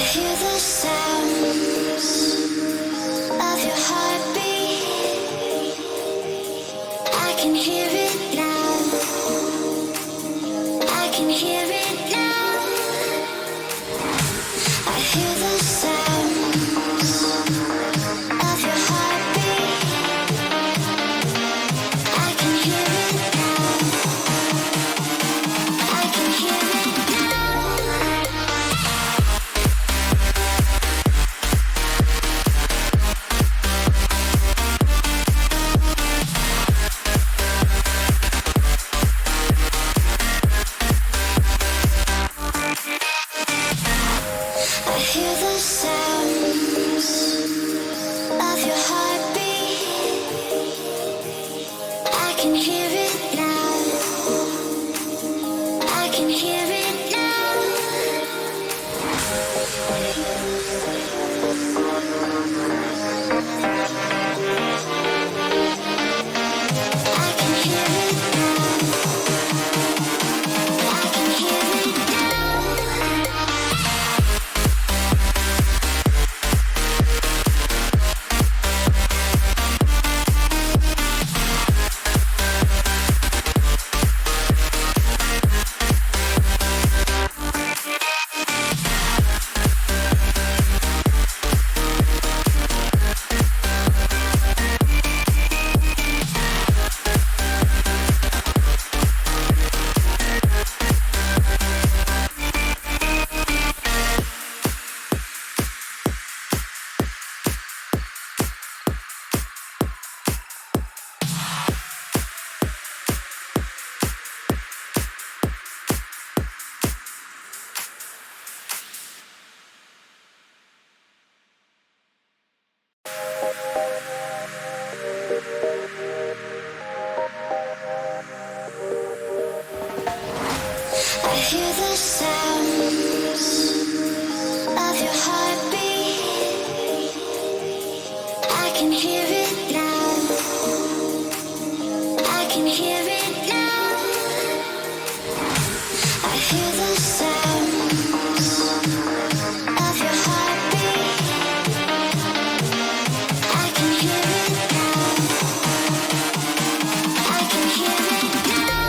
hear the sounds of your heartbeat. I can hear it now. I can hear it now. I hear the sounds of your heartbeat. I can hear it now. I can hear it now. I hear the sounds of your heartbeat. I can hear it now. I can hear it now. I can hear it now. I can hear it now. I hear the sounds of your heartbeat. I can hear it now. I can hear it now. I hear the sounds of your heartbeat. I can hear it now. I can hear it now.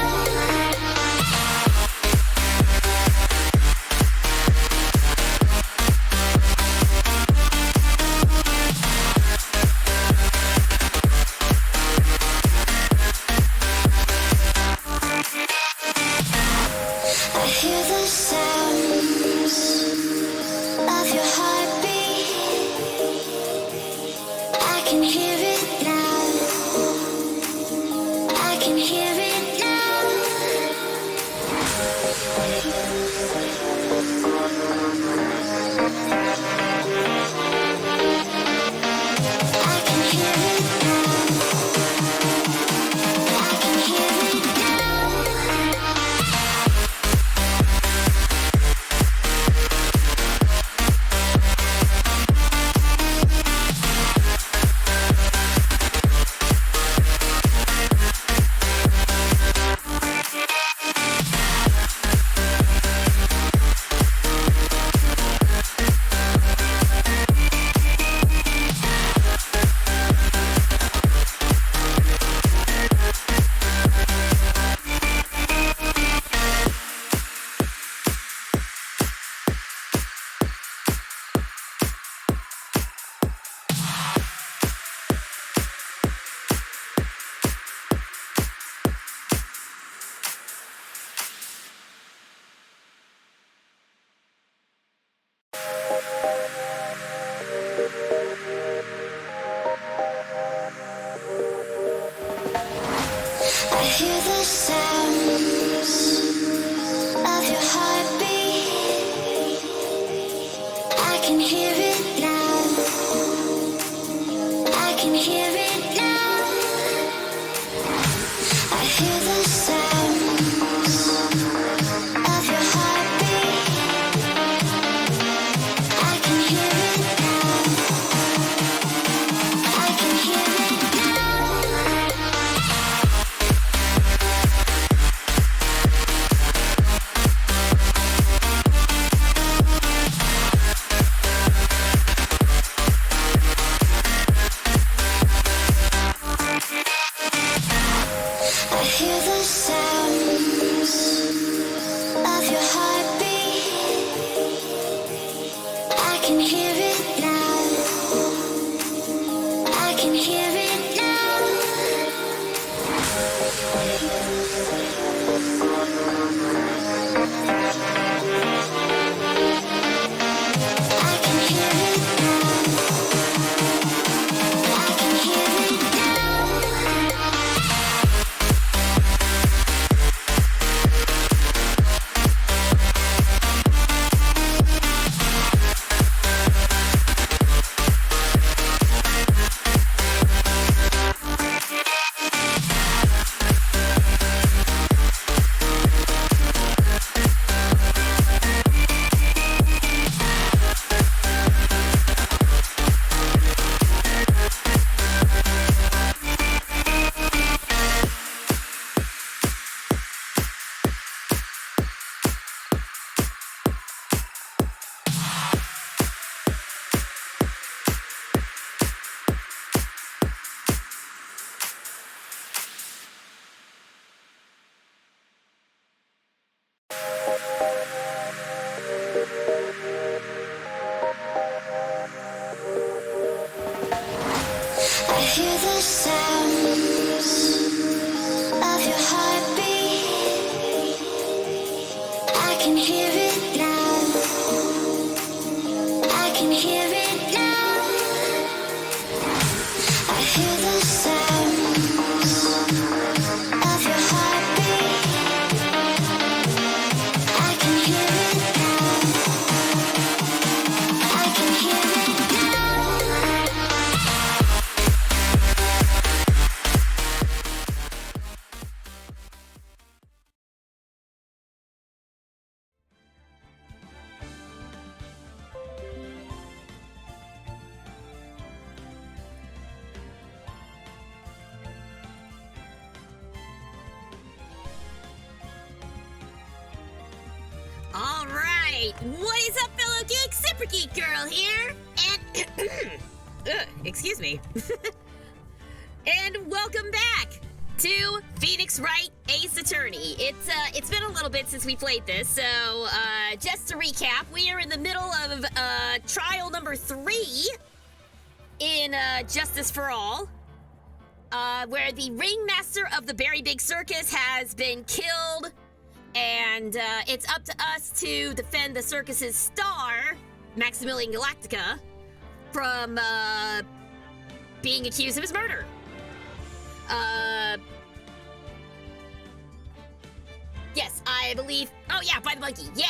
I hear the sounds of your heartbeat. I can hear it now. I can hear it now. I can hear it now. I can hear it now. can hear it now. I can hear it now. I can hear it now. I can hear it now. I hear the sounds of your heartbeat. I can hear it now. I can hear it now. I hear the sounds of your heartbeat. I can hear it now. I can hear it now. All right, what is up, fellow geeks? Super Geek Girl here, and excuse me, and welcome back to Phoenix Wright Ace Attorney. It's been a little bit since we played this, so just to recap, we are in the middle of trial number 3 in Justice for All, where the ringmaster of the Very Big Circus has been killed. And it's up to us to defend the circus's star, Maximilian Galactica, from being accused of his murder. Yes, I believe. Oh yeah, by the monkey. Yeah.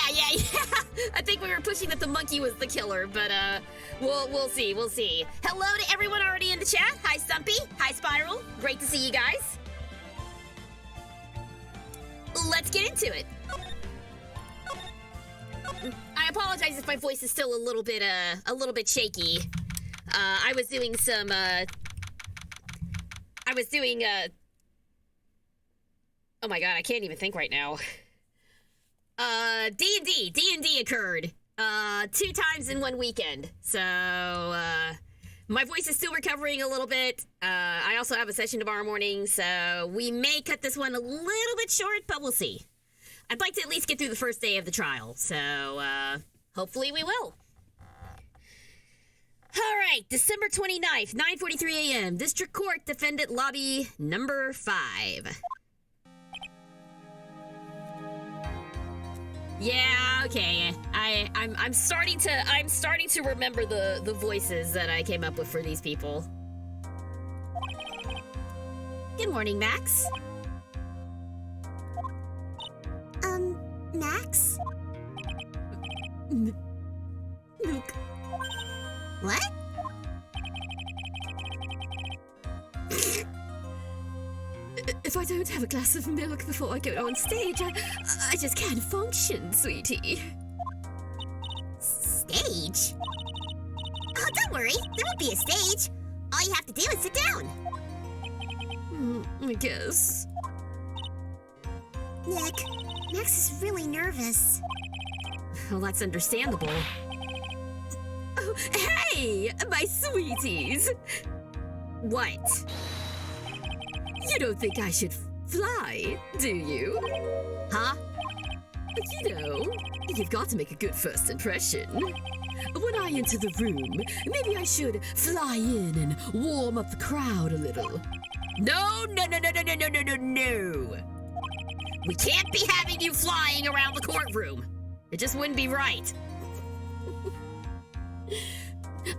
I think we were pushing that the monkey was the killer, but we'll see. Hello to everyone already in the chat. Hi Stumpy. Hi Spiral. Great to see you guys. Let's get into it. I apologize if my voice is still a little bit shaky. I was doing some oh my god, I can't even think right now. D&D occurred 2 times in one weekend. So my voice is still recovering a little bit. I also have a session tomorrow morning, so we may cut this one a little bit short, but we'll see. I'd like to at least get through the first day of the trial, so hopefully we will. All right, December 29th, 9:43 a.m. District Court, Defendant Lobby number 5. Yeah, okay. I'm starting to remember the voices that I came up with for these people. Good morning, Max. Max? Milk. What? If I don't have a glass of milk before I go on stage, I just can't function, sweetie. Stage? Oh, don't worry. There won't be a stage. All you have to do is sit down. I guess. Nick, Max is really nervous. Well, that's understandable. Oh, hey, my sweeties! What? You don't think I should fly, do you? Huh? You know, you've got to make a good first impression. When I enter the room, maybe I should fly in and warm up the crowd a little. No. We can't be having you flying around the courtroom. It just wouldn't be right.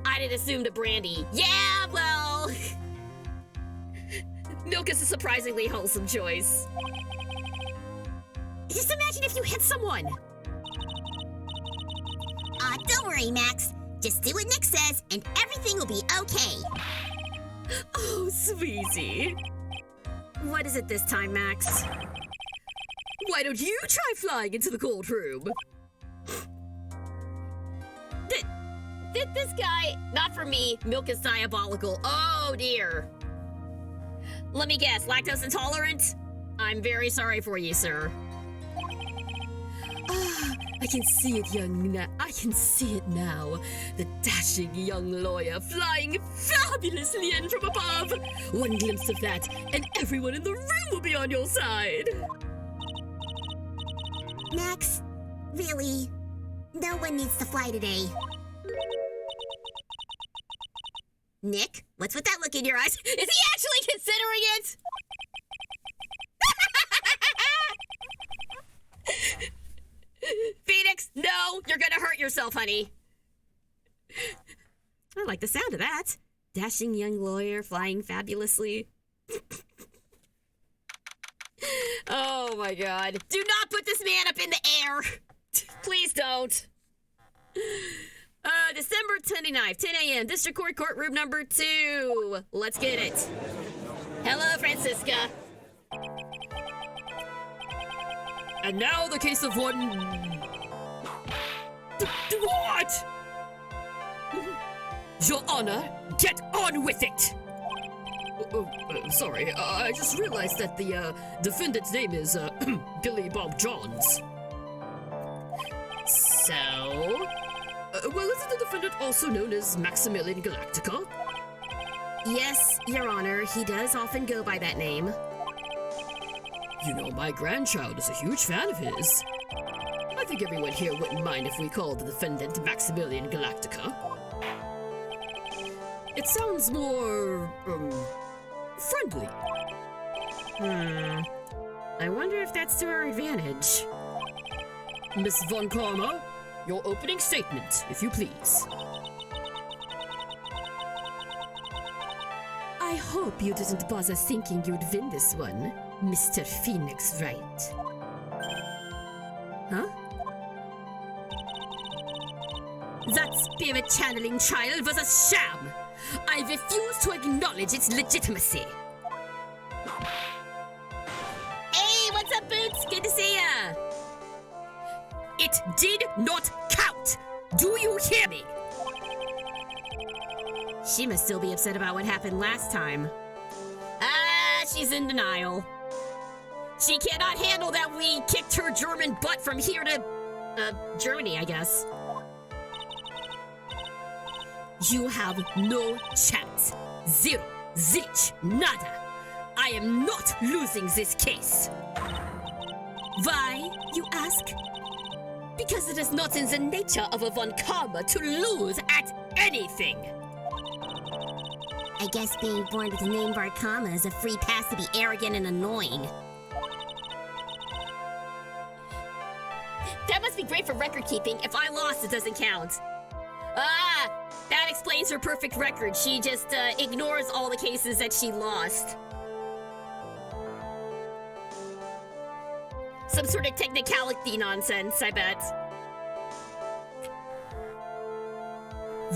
I didn't assume that Brandy. Yeah, well... Milk is a surprisingly wholesome choice. Just imagine if you hit someone. Don't worry, Max. Just do what Nick says, and everything will be okay. Oh, sweetie. What is it this time, Max? Why don't you try flying into the courtroom? This guy, not for me, Milk is diabolical. Oh, dear. Let me guess, lactose intolerant? I'm very sorry for you, sir. I can see it, I can see it now. The dashing young lawyer flying fabulously in from above. One glimpse of that, and everyone in the room will be on your side. Max, really? No one needs to fly today. Nick, what's with that look in your eyes? Is he actually considering it? Phoenix, no, you're gonna hurt yourself, honey. I like the sound of that. Dashing young lawyer flying fabulously. Oh my god. Do not put this man up in the air. Please don't. December 29th, 10 a.m., District Court, courtroom number 2. Let's get it. Hello, Francisca. And now the case of one... What? Your Honor, get on with it! Sorry, I just realized that the defendant's name is Billy Bob Johns. So... well, isn't the defendant also known as Maximilian Galactica? Yes, Your Honor, he does often go by that name. You know, my grandchild is a huge fan of his. I think everyone here wouldn't mind if we called the defendant Maximilian Galactica. It sounds more, friendly. I wonder if that's to our advantage. Miss Von Karma, your opening statement, if you please. I hope you didn't bother thinking you'd win this one, Mr. Phoenix Wright. Huh? That spirit channeling trial was a sham! I refuse to acknowledge its legitimacy. Hey, what's up, Boots? Good to see ya! It did not count! Do you hear me? She must still be upset about what happened last time. She's in denial. She cannot handle that we kicked her German butt from here to, Germany, I guess. You have no chance. Zero. Zilch. Nada. I am not losing this case. Why, you ask? Because it is not in the nature of a Von Karma to lose at anything. I guess being born with the name Von Karma is a free pass to be arrogant and annoying. That must be great for record keeping. If I lost, it doesn't count. That explains her perfect record. She just ignores all the cases that she lost. Some sort of technicality nonsense, I bet.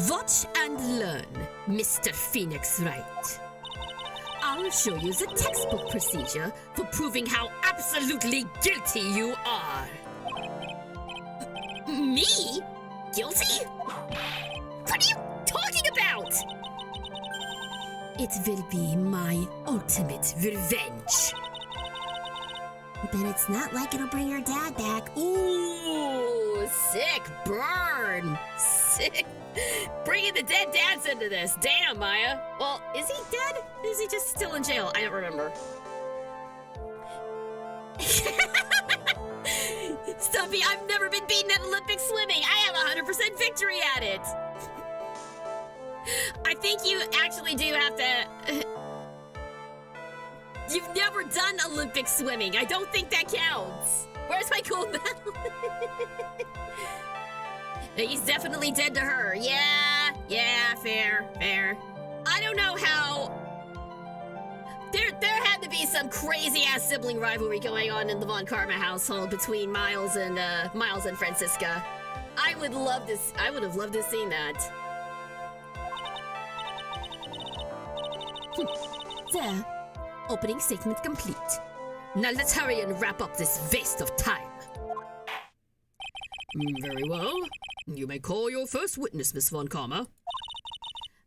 Watch and learn, Mr. Phoenix Wright. I'll show you the textbook procedure for proving how absolutely guilty you are. Me? Guilty? What are you talking about? It will be my ultimate revenge. But it's not like it'll bring her dad back. Ooh, sick burn. Sick. Bringing the dead dads into this. Damn, Maya. Well, is he dead? Is he just still in jail? I don't remember. Stumpy, I've never been beaten at Olympic swimming. I have 100% victory at it. I think you actually do have to... You've never done Olympic swimming. I don't think that counts. Where's my gold medal? He's definitely dead to her. Yeah, fair. I don't know how... There had to be some crazy-ass sibling rivalry going on in the Von Karma household between Miles and Francisca. I would have loved to have seen that. There. Opening statement complete. Now let's hurry and wrap up this waste of time. Very well. You may call your first witness, Miss Von Karma.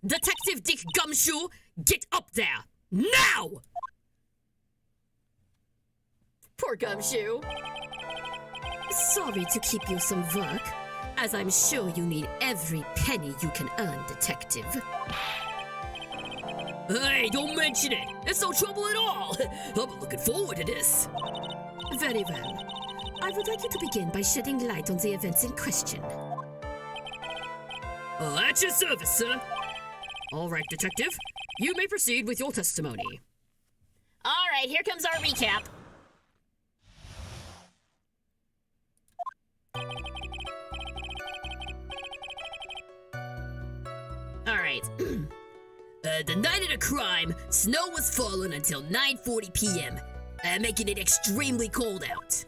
Detective Dick Gumshoe, get up there! Now! Poor Gumshoe. Sorry to keep you some work, as I'm sure you need every penny you can earn, Detective. Hey, don't mention it! It's no trouble at all! I've been looking forward to this. Very well. I would like you to begin by shedding light on the events in question. At your service, sir. All right, Detective. You may proceed with your testimony. All right, here comes our recap. All right. The night of the crime, snow was falling until 9:40 p.m., making it extremely cold out.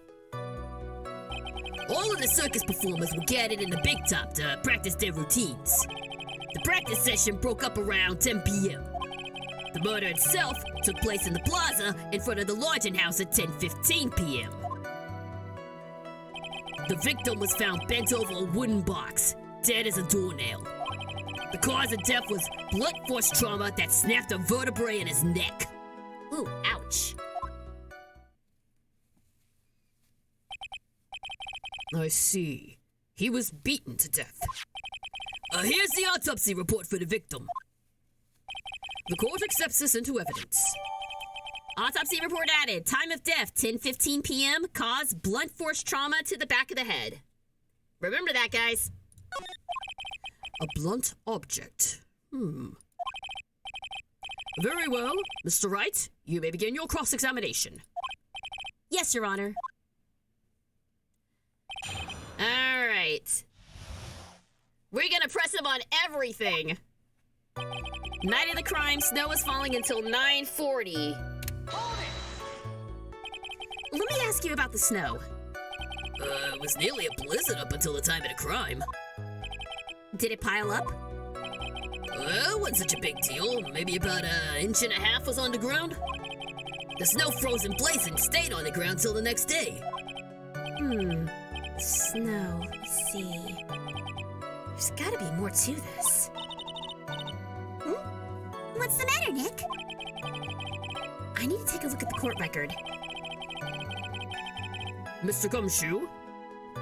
All of the circus performers were gathered in the big top to practice their routines. The practice session broke up around 10 p.m. The murder itself took place in the plaza in front of the lodging house at 10:15 p.m. The victim was found bent over a wooden box, dead as a doornail. The cause of death was blunt force trauma that snapped a vertebrae in his neck. Ooh, ouch. I see. He was beaten to death. Here's the autopsy report for the victim. The court accepts this into evidence. Autopsy report added. Time of death, 10:15 p.m. Cause, blunt force trauma to the back of the head. Remember that, guys. A blunt object. Very well. Mr. Wright, you may begin your cross-examination. Yes, Your Honor. All right. We're gonna press him on everything. Night of the crime, snow was falling until 9:40. Let me ask you about the snow. It was nearly a blizzard up until the time of the crime. Did it pile up? Well, it wasn't such a big deal. Maybe about an inch and a half was on the ground. The snow froze in place and stayed on the ground till the next day. Snow, let's see. There's gotta be more to this. What's the matter, Nick? I need to take a look at the court record. Mr. Gumshoe,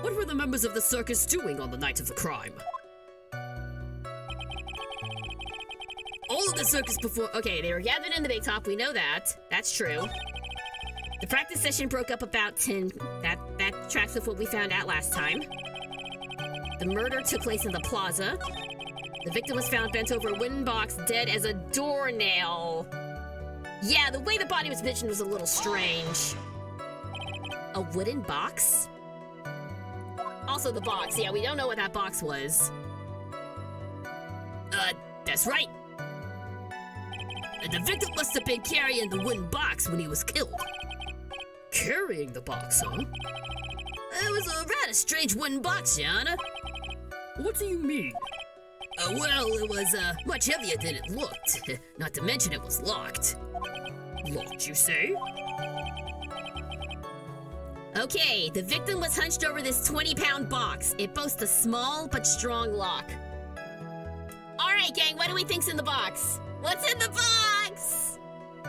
what were the members of the circus doing on the night of the crime? All of the circus Okay, they were gathered in the big top. We know that. That's true. The practice session broke up about 10. That tracks with what we found out last time. The murder took place in the plaza. The victim was found bent over a wooden box, dead as a doornail. Yeah, the way the body was positioned was a little strange. A wooden box? Also the box. Yeah, we don't know what that box was. That's right. The victim must have been carrying the wooden box when he was killed. Carrying the box, huh? It was a rather strange wooden box, Your Honor. What do you mean? Well, it was much heavier than it looked. Not to mention it was locked. Locked, you say? Okay, the victim was hunched over this 20-pound box. It boasts a small but strong lock. All right, gang, what do we think's in the box? What's in the box?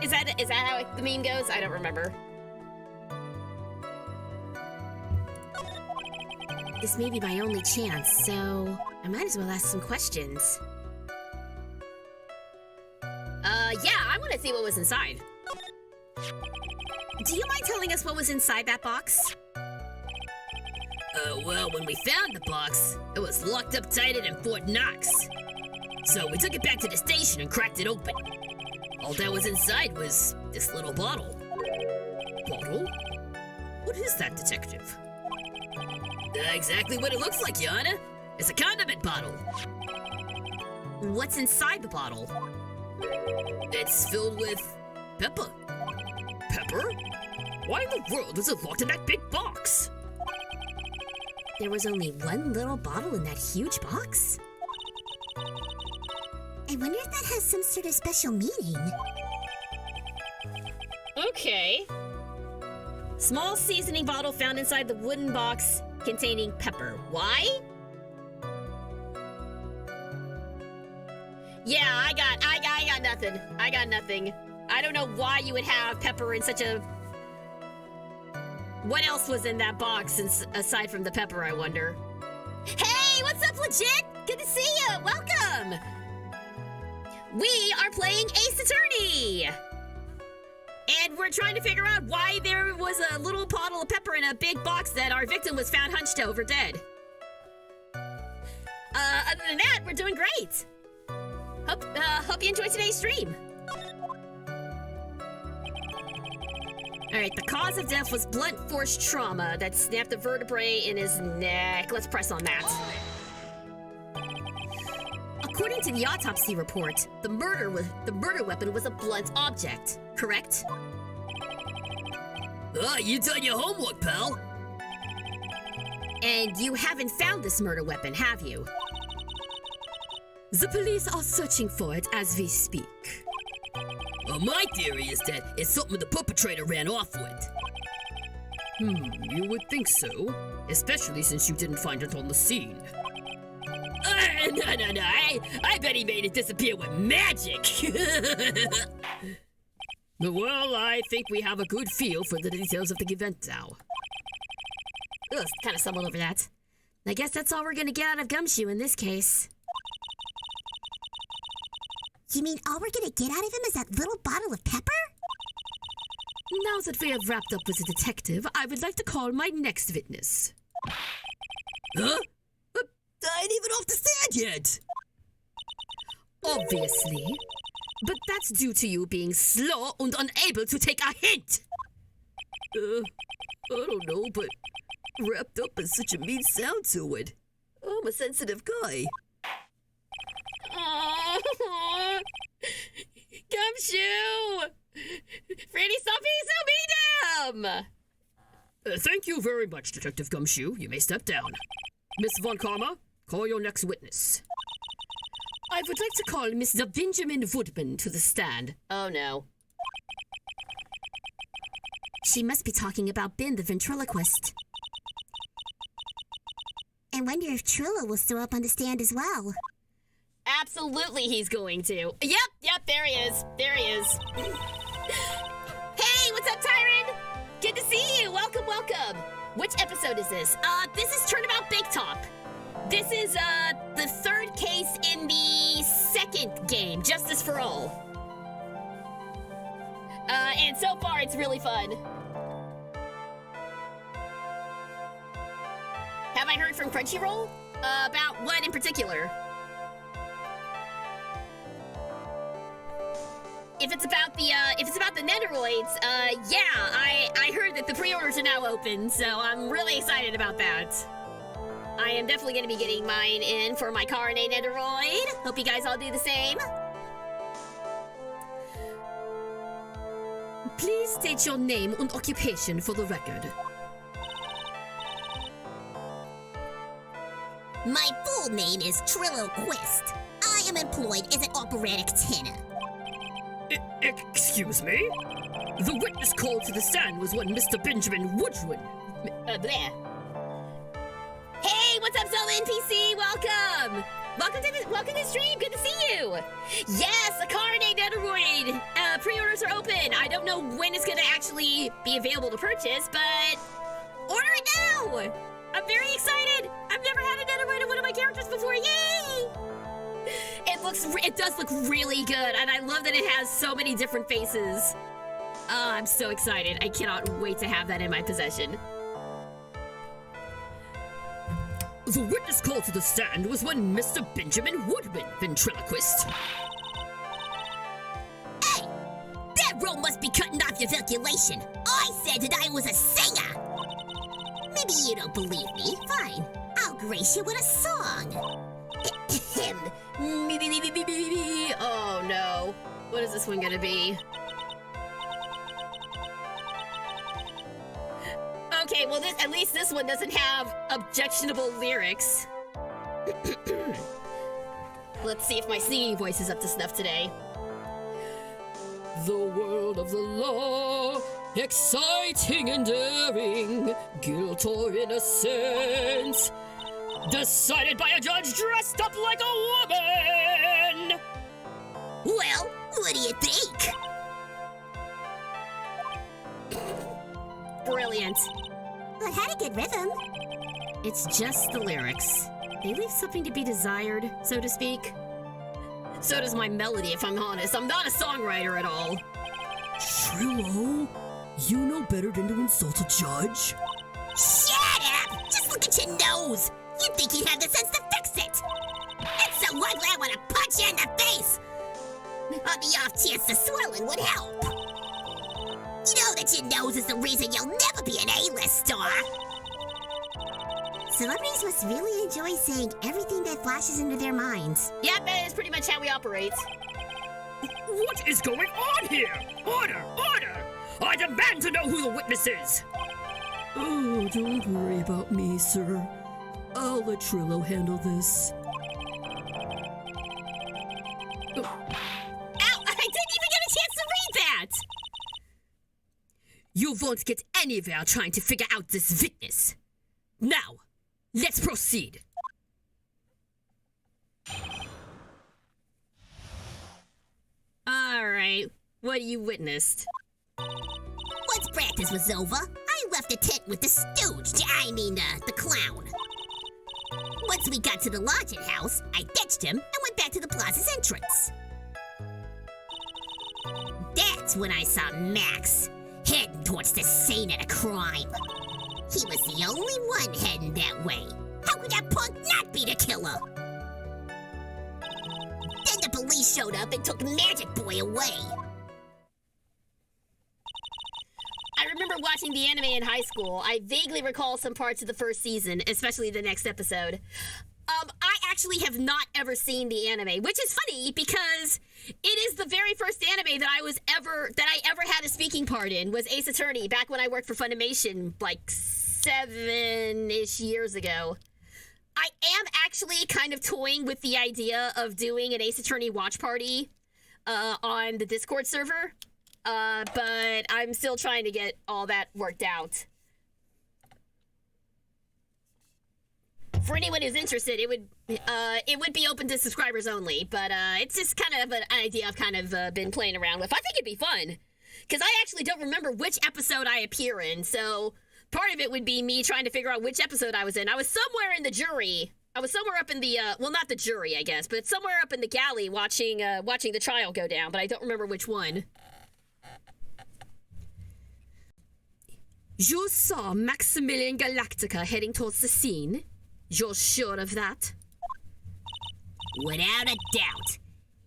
Is that how the meme goes? I don't remember. This may be my only chance, so I might as well ask some questions. Yeah, I want to see what was inside. Do you mind telling us what was inside that box? Well, when we found the box, it was locked up tighter than Fort Knox. So we took it back to the station and cracked it open. All that was inside was this little bottle. Bottle? What is that, Detective? Exactly what it looks like, Your Honor. It's a condiment bottle. What's inside the bottle? It's filled with pepper. Pepper? Why in the world is it locked in that big box? There was only one little bottle in that huge box? I wonder if that has some sort of special meaning. Okay. Small seasoning bottle found inside the wooden box containing pepper. Why? Yeah, I got nothing. I got nothing. I don't know why you would have pepper in such a... What else was in that box aside from the pepper, I wonder? Hey, what's up, legit? Good to see you. Welcome. We are playing Ace Attorney. And we're trying to figure out why there was a little bottle of pepper in a big box that our victim was found hunched over dead. Other than that, we're doing great. Hope you enjoyed today's stream. Alright, the cause of death was blunt force trauma that snapped a vertebrae in his neck. Let's press on that. According to the autopsy report, the murder weapon was a blunt object, correct? You done your homework, pal. And you haven't found this murder weapon, have you? The police are searching for it as we speak. My theory is that it's something the perpetrator ran off with. You would think so. Especially since you didn't find it on the scene. No. I bet he made it disappear with magic. Well, I think we have a good feel for the details of the event now. Ugh, kind of stumbled over that. I guess that's all we're gonna get out of Gumshoe in this case. You mean all we're gonna get out of him is that little bottle of pepper? Now that we have wrapped up with the detective, I would like to call my next witness. Huh? I ain't even off the stand yet! Obviously. But that's due to you being slow and unable to take a hint! I don't know, but wrapped up has such a mean sound to it. I'm a sensitive guy. Aww. Gumshoe! Franny, stop being so mean to him! Thank you very much, Detective Gumshoe. You may step down. Miss Von Karma, call your next witness. I would like to call Mr. Benjamin Woodman to the stand. Oh, no. She must be talking about Ben the ventriloquist. I wonder if Trillo will still up on the stand as well. Absolutely he's going to. Yep, there he is. There he is. Hey, what's up, Tyron? Good to see you. Welcome. Which episode is this? This is Turnabout Big Top. This is, the third case in the second game, Justice for All. And so far, it's really fun. Have I heard from Crunchyroll? About what in particular? If it's about the Nendoroids, yeah, I heard that the pre-orders are now open, so I'm really excited about that. I am definitely going to be getting mine in for my Carne Nendoroid. Hope you guys all do the same. Please state your name and occupation for the record. My full name is Trillo Quist. I am employed as an operatic tenor. Excuse me? The witness called to the stand was one Mr. Benjamin Woodman. There. Hey, what's up, Zelda NPC? Welcome! Welcome to the stream. Good to see you. Yes, the Carne Nendoroid pre-orders are open. I don't know when it's gonna actually be available to purchase, but order it now. I'm very excited. I've never had a Nendoroid of one of my characters before. Yay! It does look really good, and I love that it has so many different faces. Oh, I'm so excited. I cannot wait to have that in my possession. The witness called to the stand was one Mr. Benjamin Woodman, ventriloquist. Hey! That row must be cutting off your circulation. I said that I was a singer. Maybe you don't believe me. Fine. I'll grace you with a song. Oh no. What is this one gonna be? Okay, well at least this one doesn't have objectionable lyrics. Let's see if my singing voice is up to snuff today. The world of the law, exciting and daring, guilt or innocence, decided by a judge dressed up like a woman! Well, what do you think? Brilliant. Well, it had a good rhythm. It's just the lyrics. They leave something to be desired, so to speak. So does my melody, if I'm honest. I'm not a songwriter at all. Trillo, you know better than to insult a judge? Shut up! Just look at your nose! You'd think you'd have the sense to fix it! It's so ugly I want to punch you in the face! On the off chance the swelling would help. You know that your nose is the reason you'll never be an A-list star. Celebrities must really enjoy saying everything that flashes into their minds. Yep, that is pretty much how we operate. What is going on here? Order! Order! I demand to know who the witness is! Oh, don't worry about me, sir. I'll let Trillo handle this. Ow! I didn't even get a chance to read that! You won't get anywhere trying to figure out this witness. Now, let's proceed. Alright, what you witnessed? Once practice was over, I left the tent with the stooge, the clown. Once we got to the lodging house, I ditched him and went back to the plaza's entrance. That's when I saw Max, heading towards the scene of the crime. He was the only one heading that way. How could that punk not be the killer? Then the police showed up and took Magic Boy away. I remember watching the anime in high school. I vaguely recall some parts of the first season, especially the next episode. I actually have not ever seen the anime, which is funny because it is the very first anime that I ever had a speaking part in was Ace Attorney back when I worked for Funimation like 7-ish years ago. I am actually kind of toying with the idea of doing an Ace Attorney watch party on the Discord server, but I'm still trying to get all that worked out. For anyone who's interested, it would be open to subscribers only, but it's just kind of an idea I've kind of been playing around with. I think it'd be fun, because I actually don't remember which episode I appear in, so part of it would be me trying to figure out which episode I was in. I was somewhere in the jury. I was somewhere up in the, well, not the jury, I guess, but somewhere up in the galley watching the trial go down, but I don't remember which one. You saw Maximilian Galactica heading towards the scene? You're sure of that? Without a doubt.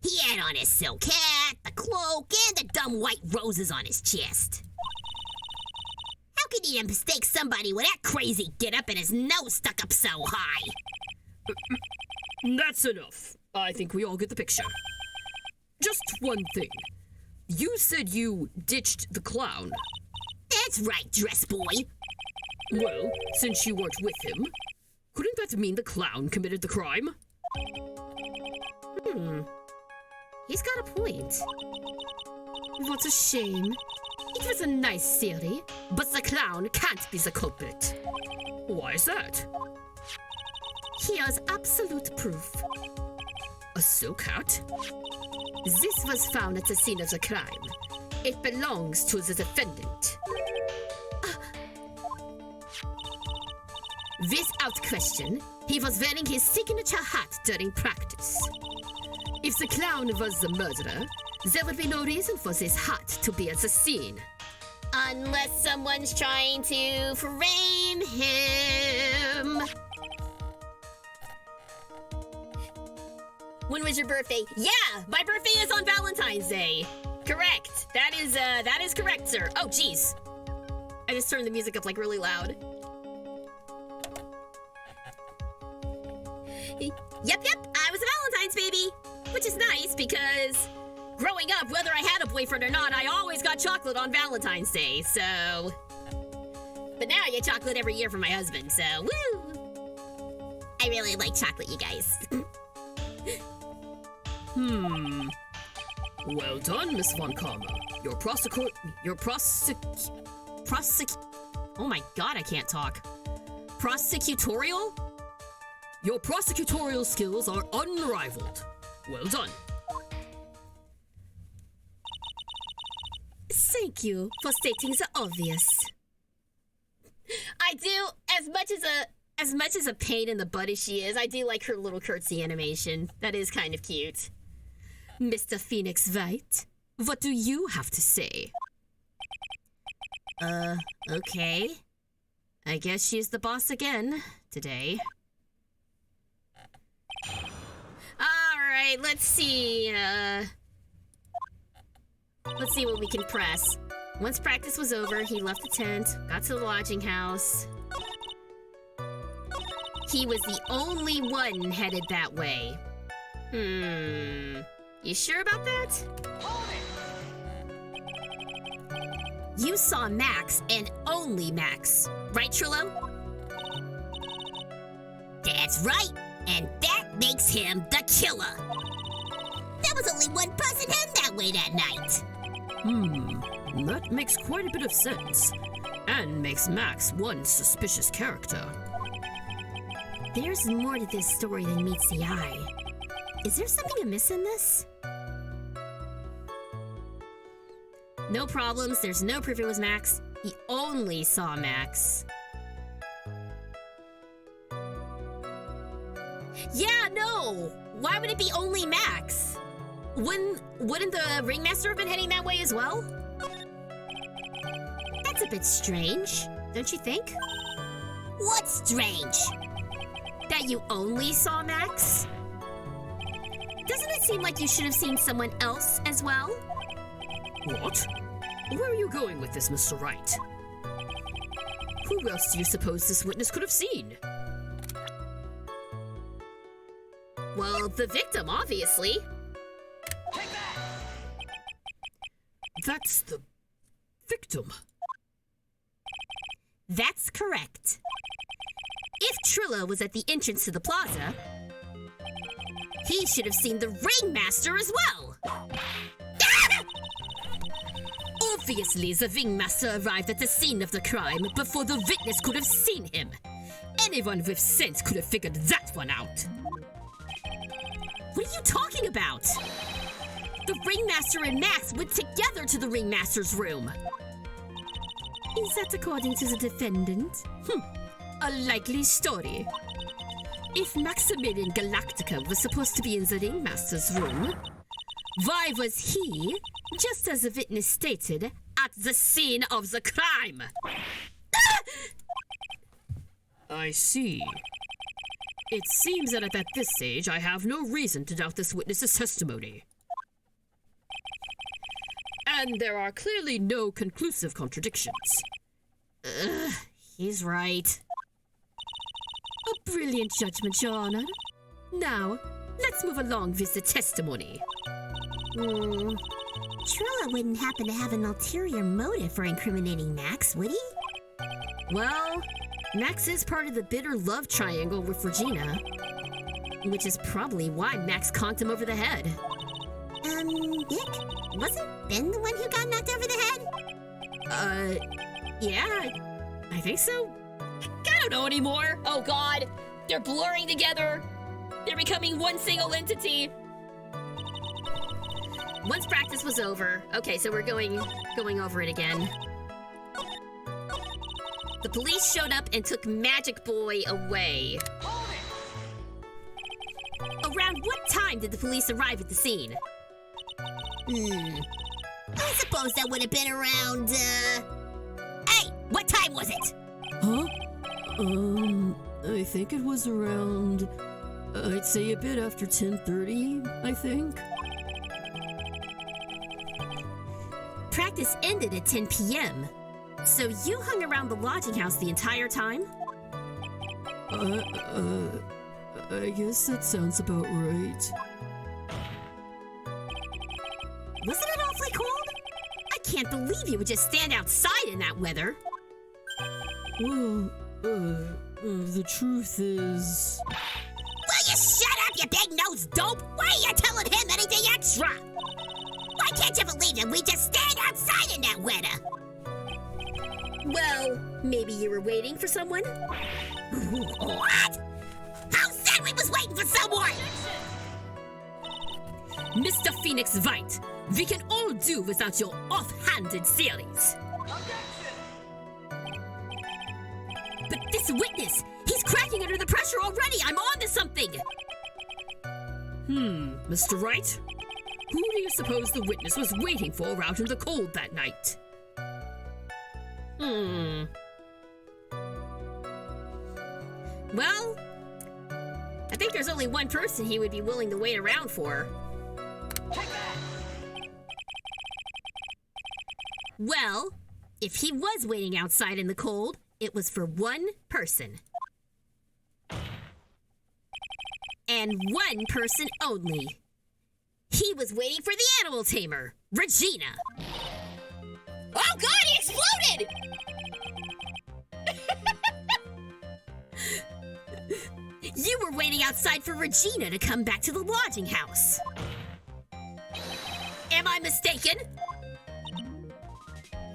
He had on his silk hat, the cloak, and the dumb white roses on his chest. How could he mistake somebody with that crazy get-up and his nose stuck up so high? That's enough. I think we all get the picture. Just one thing. You said you ditched the clown. That's right, dress boy. Well, since you weren't with him, couldn't that mean the clown committed the crime? He's got a point. What a shame. It was a nice theory, but the clown can't be the culprit. Why is that? Here's absolute proof. A silk hat? This was found at the scene of the crime. It belongs to the defendant. Without question, he was wearing his signature hat during practice. If the clown was the murderer, there would be no reason for this hat to be at the scene. Unless someone's trying to frame him. When was your birthday? Yeah, my birthday is on Valentine's Day. Correct. That is correct, sir. Oh, jeez. I just turned the music up like really loud. Yep, I was a Valentine's baby. Which is nice because growing up, whether I had a boyfriend or not, I always got chocolate on Valentine's Day, so... But now I get chocolate every year from my husband, so woo! I really like chocolate, you guys. Well done, Miss Von Karma. Oh my god, I can't talk. Prosecutorial? Your prosecutorial skills are unrivaled. Well done. Thank you for stating the obvious. I do, as much as a pain in the butt as she is, I do like her little curtsy animation. That is kind of cute. Mr. Phoenix Wright, what do you have to say? Okay. I guess she's the boss again today. Alright, let's see, let's see what we can press. Once practice was over, he left the tent, got to the lodging house. He was the only one headed that way. You sure about that? You saw Max and only Max, right, Trillo? That's right, and that makes him the killer. There was only one person heading that way that night. That makes quite a bit of sense. And makes Max one suspicious character. There's more to this story than meets the eye. Is there something amiss in this? No problems, there's no proof it was Max. He only saw Max. Yeah, no! Why would it be only Max? Wouldn't the ringmaster have been heading that way as well? That's a bit strange, don't you think? What's strange? That you only saw Max? Doesn't it seem like you should have seen someone else as well? What? Where are you going with this, Mr. Wright? Who else do you suppose this witness could have seen? Well, the victim, obviously. That's the victim. That's correct. If Trillo was at the entrance to the plaza, he should have seen the ringmaster as well. Obviously, the ringmaster arrived at the scene of the crime before the witness could have seen him. Anyone with sense could have figured that one out. What are you talking about? The ringmaster and Max went together to the ringmaster's room. Is that according to the defendant? A likely story. If Maximilian Galactica was supposed to be in the ringmaster's room, why was he, just as the witness stated, at the scene of the crime? I see. It seems that at this stage, I have no reason to doubt this witness's testimony. And there are clearly no conclusive contradictions. He's right. A brilliant judgment, Your Honor. Now, let's move along with the testimony. Trillo wouldn't happen to have an ulterior motive for incriminating Max, would he? Well, Max is part of the bitter love triangle with Regina, which is probably why Max conked him over the head. Nick? Wasn't Ben the one who got knocked over the head? Yeah, I think so. I don't know anymore. Oh god, they're blurring together. They're becoming one single entity. Once practice was over, okay, so we're going over it again. The police showed up and took Magic Boy away. Around what time did the police arrive at the scene? I suppose that would have been around, Hey! What time was it? Huh? I think it was around I'd say a bit after 10:30, I think. Practice ended at 10 p.m. So you hung around the lodging house the entire time? I guess that sounds about right. Wasn't it awfully cold? I can't believe you would just stand outside in that weather. Well, the truth is... Will you shut up, you big-nosed dope? Why are you telling him anything extra? Why can't you believe that we just stand outside in that weather? Well, maybe you were waiting for someone? What? Who said we was waiting for someone? Mr. Phoenix White, we can all do without your off-handed theories. But this witness, he's cracking under the pressure already. I'm on to something. Mr. Wright, who do you suppose the witness was waiting for out in the cold that night? Well, I think there's only one person he would be willing to wait around for. Well, if he was waiting outside in the cold, it was for one person. And one person only. He was waiting for the animal tamer, Regina. Oh God, he exploded! You were waiting outside for Regina to come back to the lodging house. Am I mistaken?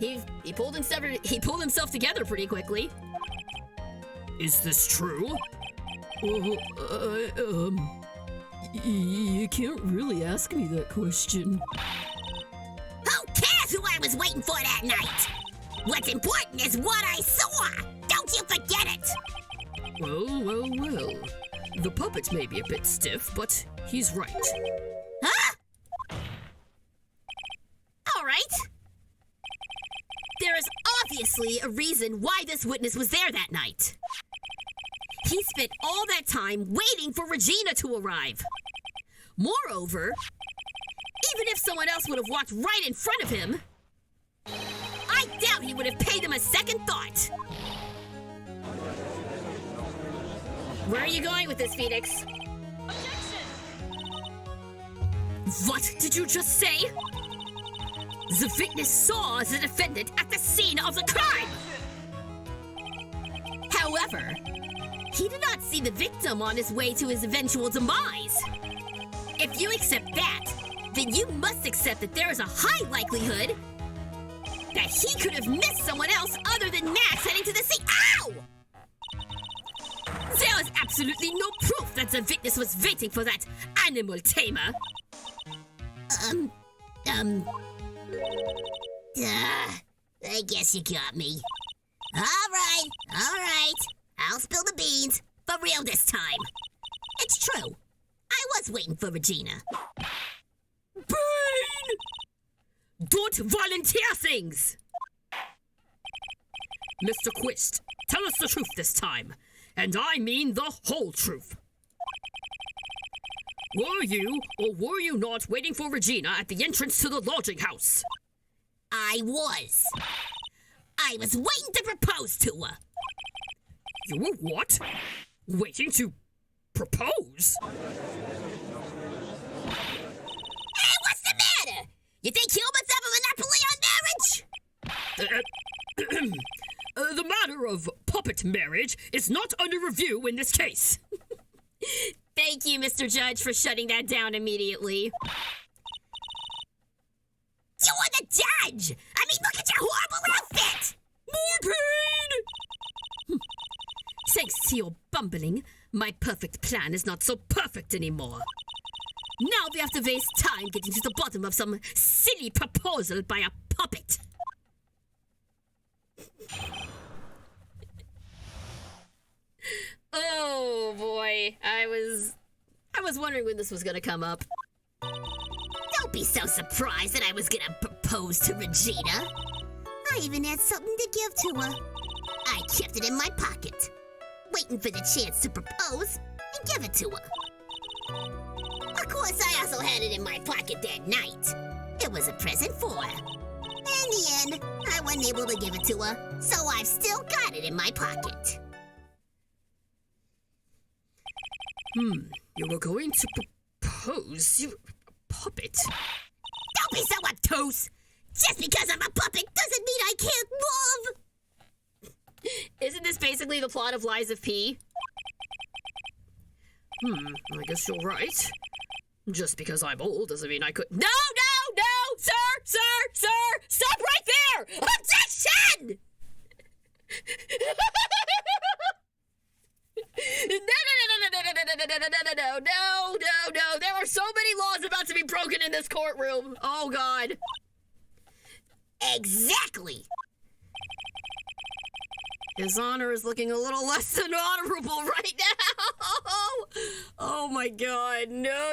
He pulled himself together pretty quickly. Is this true? You can't really ask me that question. Who cares who I was waiting for that night? What's important is what I saw. Don't you forget it. Well. The puppet may be a bit stiff, but he's right. Huh? All right. There is obviously a reason why this witness was there that night. He spent all that time waiting for Regina to arrive. Moreover, even if someone else would have walked right in front of him, I doubt he would have paid him a second thought. Where are you going with this, Phoenix? Objection! What did you just say? The witness saw the defendant at the scene of the crime! However, he did not see the victim on his way to his eventual demise. If you accept that, then you must accept that there is a high likelihood that he could have missed someone else other than Max heading to the scene. Ow! There is absolutely no proof that the witness was waiting for that animal tamer. I guess you got me. All right. I'll spill the beans. For real this time. It's true. I was waiting for Regina. Brain! Don't volunteer things! Mr. Quist, tell us the truth this time. And I mean the whole truth. Were you or were you not waiting for Regina at the entrance to the lodging house? I was waiting to propose to her. You were what? Waiting to propose? Hey, what's the matter? You think he'll must have a monopoly on marriage? The matter of puppet marriage is not under review in this case. Thank you, Mr. Judge, for shutting that down immediately. You're the judge! I mean, look at your horrible outfit! More pain! Thanks to your bumbling, my perfect plan is not so perfect anymore. Now we have to waste time getting to the bottom of some silly proposal by a puppet. Oh boy, I was wondering when this was gonna come up. Don't be so surprised that I was gonna propose to Regina. I even had something to give to her. I kept it in my pocket, waiting for the chance to propose and give it to her. Of course, I also had it in my pocket that night. It was a present for her. In the end, I wasn't able to give it to her, so I've still got it in my pocket. You were going to propose? You puppet? Don't be so obtuse! Just because I'm a puppet doesn't mean I can't love! Isn't this basically the plot of Lies of P? I guess you're right. Just because I'm old doesn't mean I could— No! Sir! Stop right there! Objection! No. There are so many laws about to be broken in this courtroom. Oh, God. Exactly! His honor is looking a little less than honorable right now. Oh my God. No,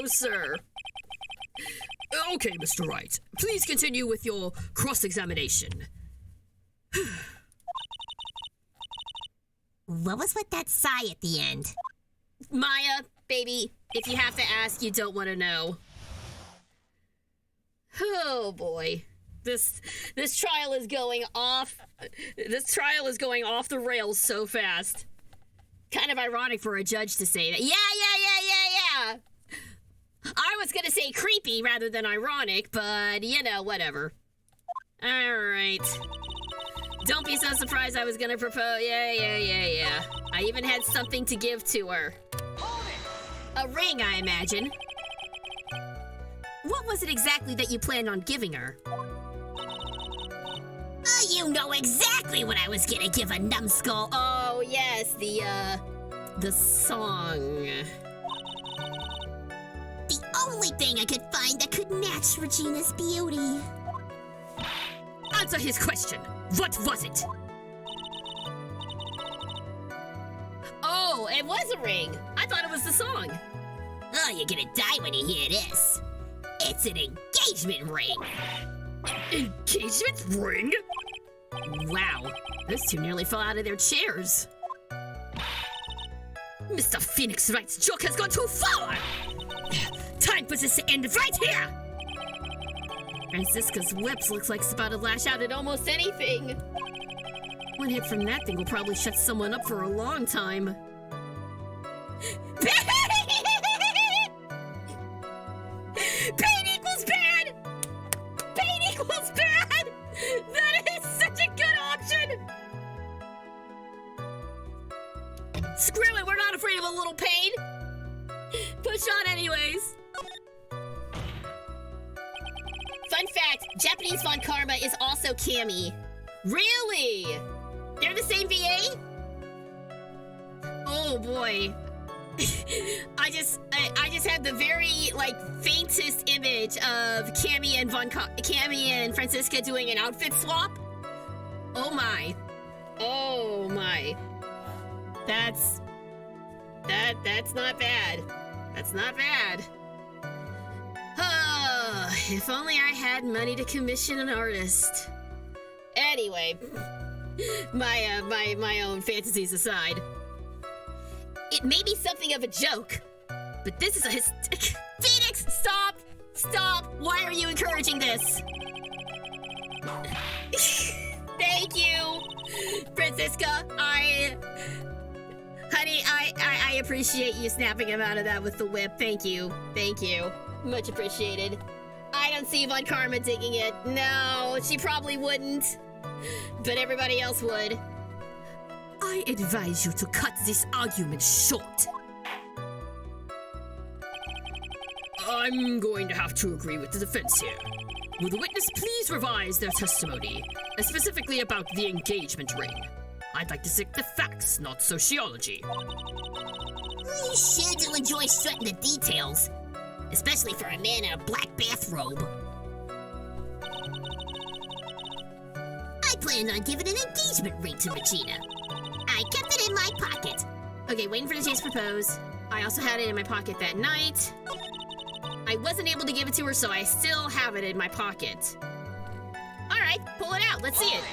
sir. Okay, Mr. Wright. Please continue with your cross-examination. What was with that sigh at the end? Maya, baby, if you have to ask, you don't want to know. Oh, boy. This trial is going off. This trial is going off the rails so fast. Kind of ironic for a judge to say that. Yeah. I was gonna say creepy rather than ironic, but you know, whatever. All right. Don't be so surprised I was gonna propose. Yeah. I even had something to give to her. A ring, I imagine. What was it exactly that you planned on giving her? You know exactly what I was gonna give a numbskull. Oh, yes, the song. The only thing I could find that could match Regina's beauty. Answer his question. What was it? Oh, it was a ring. I thought it was the song. Oh, you're gonna die when you hear this. It's an engagement ring. Engagement ring? Wow, those two nearly fell out of their chairs. Mr. Phoenix Wright's joke has gone too far! Time for this to end right here! Francisca's whips looks like it's about to lash out at almost anything. One hit from that thing will probably shut someone up for a long time. Pain equals bad! Pain equals bad! That is such a good option! Screw it, we're not afraid of a little pain! Push on anyways! Fun fact, Japanese Von Karma is also Cammy. Really? They're the same VA? Oh boy. I just had the very faintest image of Cammy and Francisca doing an outfit swap. Oh my. That's not bad. That's not bad. If only I had money to commission an artist. Anyway, my own fantasies aside, it may be something of a joke, but this is a Phoenix, stop! Why are you encouraging this? Thank you, Francisca. Honey, I appreciate you snapping him out of that with the whip. Thank you. Much appreciated. I don't see Von Karma digging it. No, she probably wouldn't. But everybody else would. I advise you to cut this argument short. I'm going to have to agree with the defense here. Will the witness please revise their testimony, specifically about the engagement ring? I'd like to stick to facts, not sociology. You sure do enjoy strutting the details, especially for a man in a black bathrobe. I planned on giving an engagement ring to Regina. I kept it in my pocket. Okay, waiting for the chance to propose. I also had it in my pocket that night. I wasn't able to give it to her, so I still have it in my pocket. All right, pull it out. Let's see it.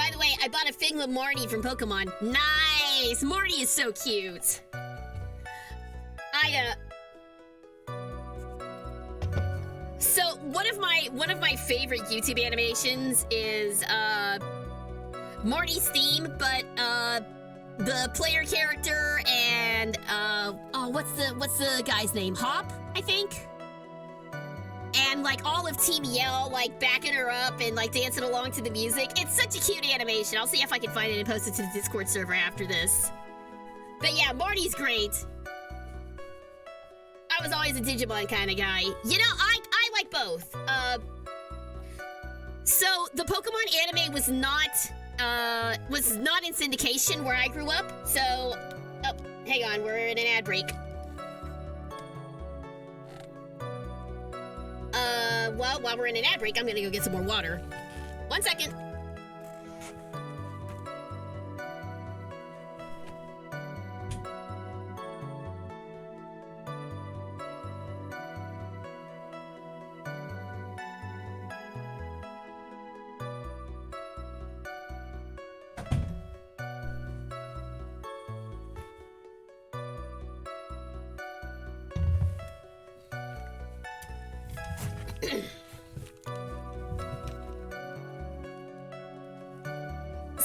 By the way, I bought a Figma Marnie from Pokemon. Nice! Marnie is so cute. So one of my favorite YouTube animations is Marnie's theme, but the player character and what's the guy's name? Hop, I think. And like all of Team Yell like backing her up and like dancing along to the music. It's such a cute animation. I'll see if I can find it and post it to the Discord server after this. But yeah, Marnie's great. I was always a Digimon kind of guy. You know, I like both. So the Pokemon anime was not in syndication where I grew up. So, oh, hang on, we're in an ad break. Well, while we're in an ad break, I'm gonna go get some more water. 1 second.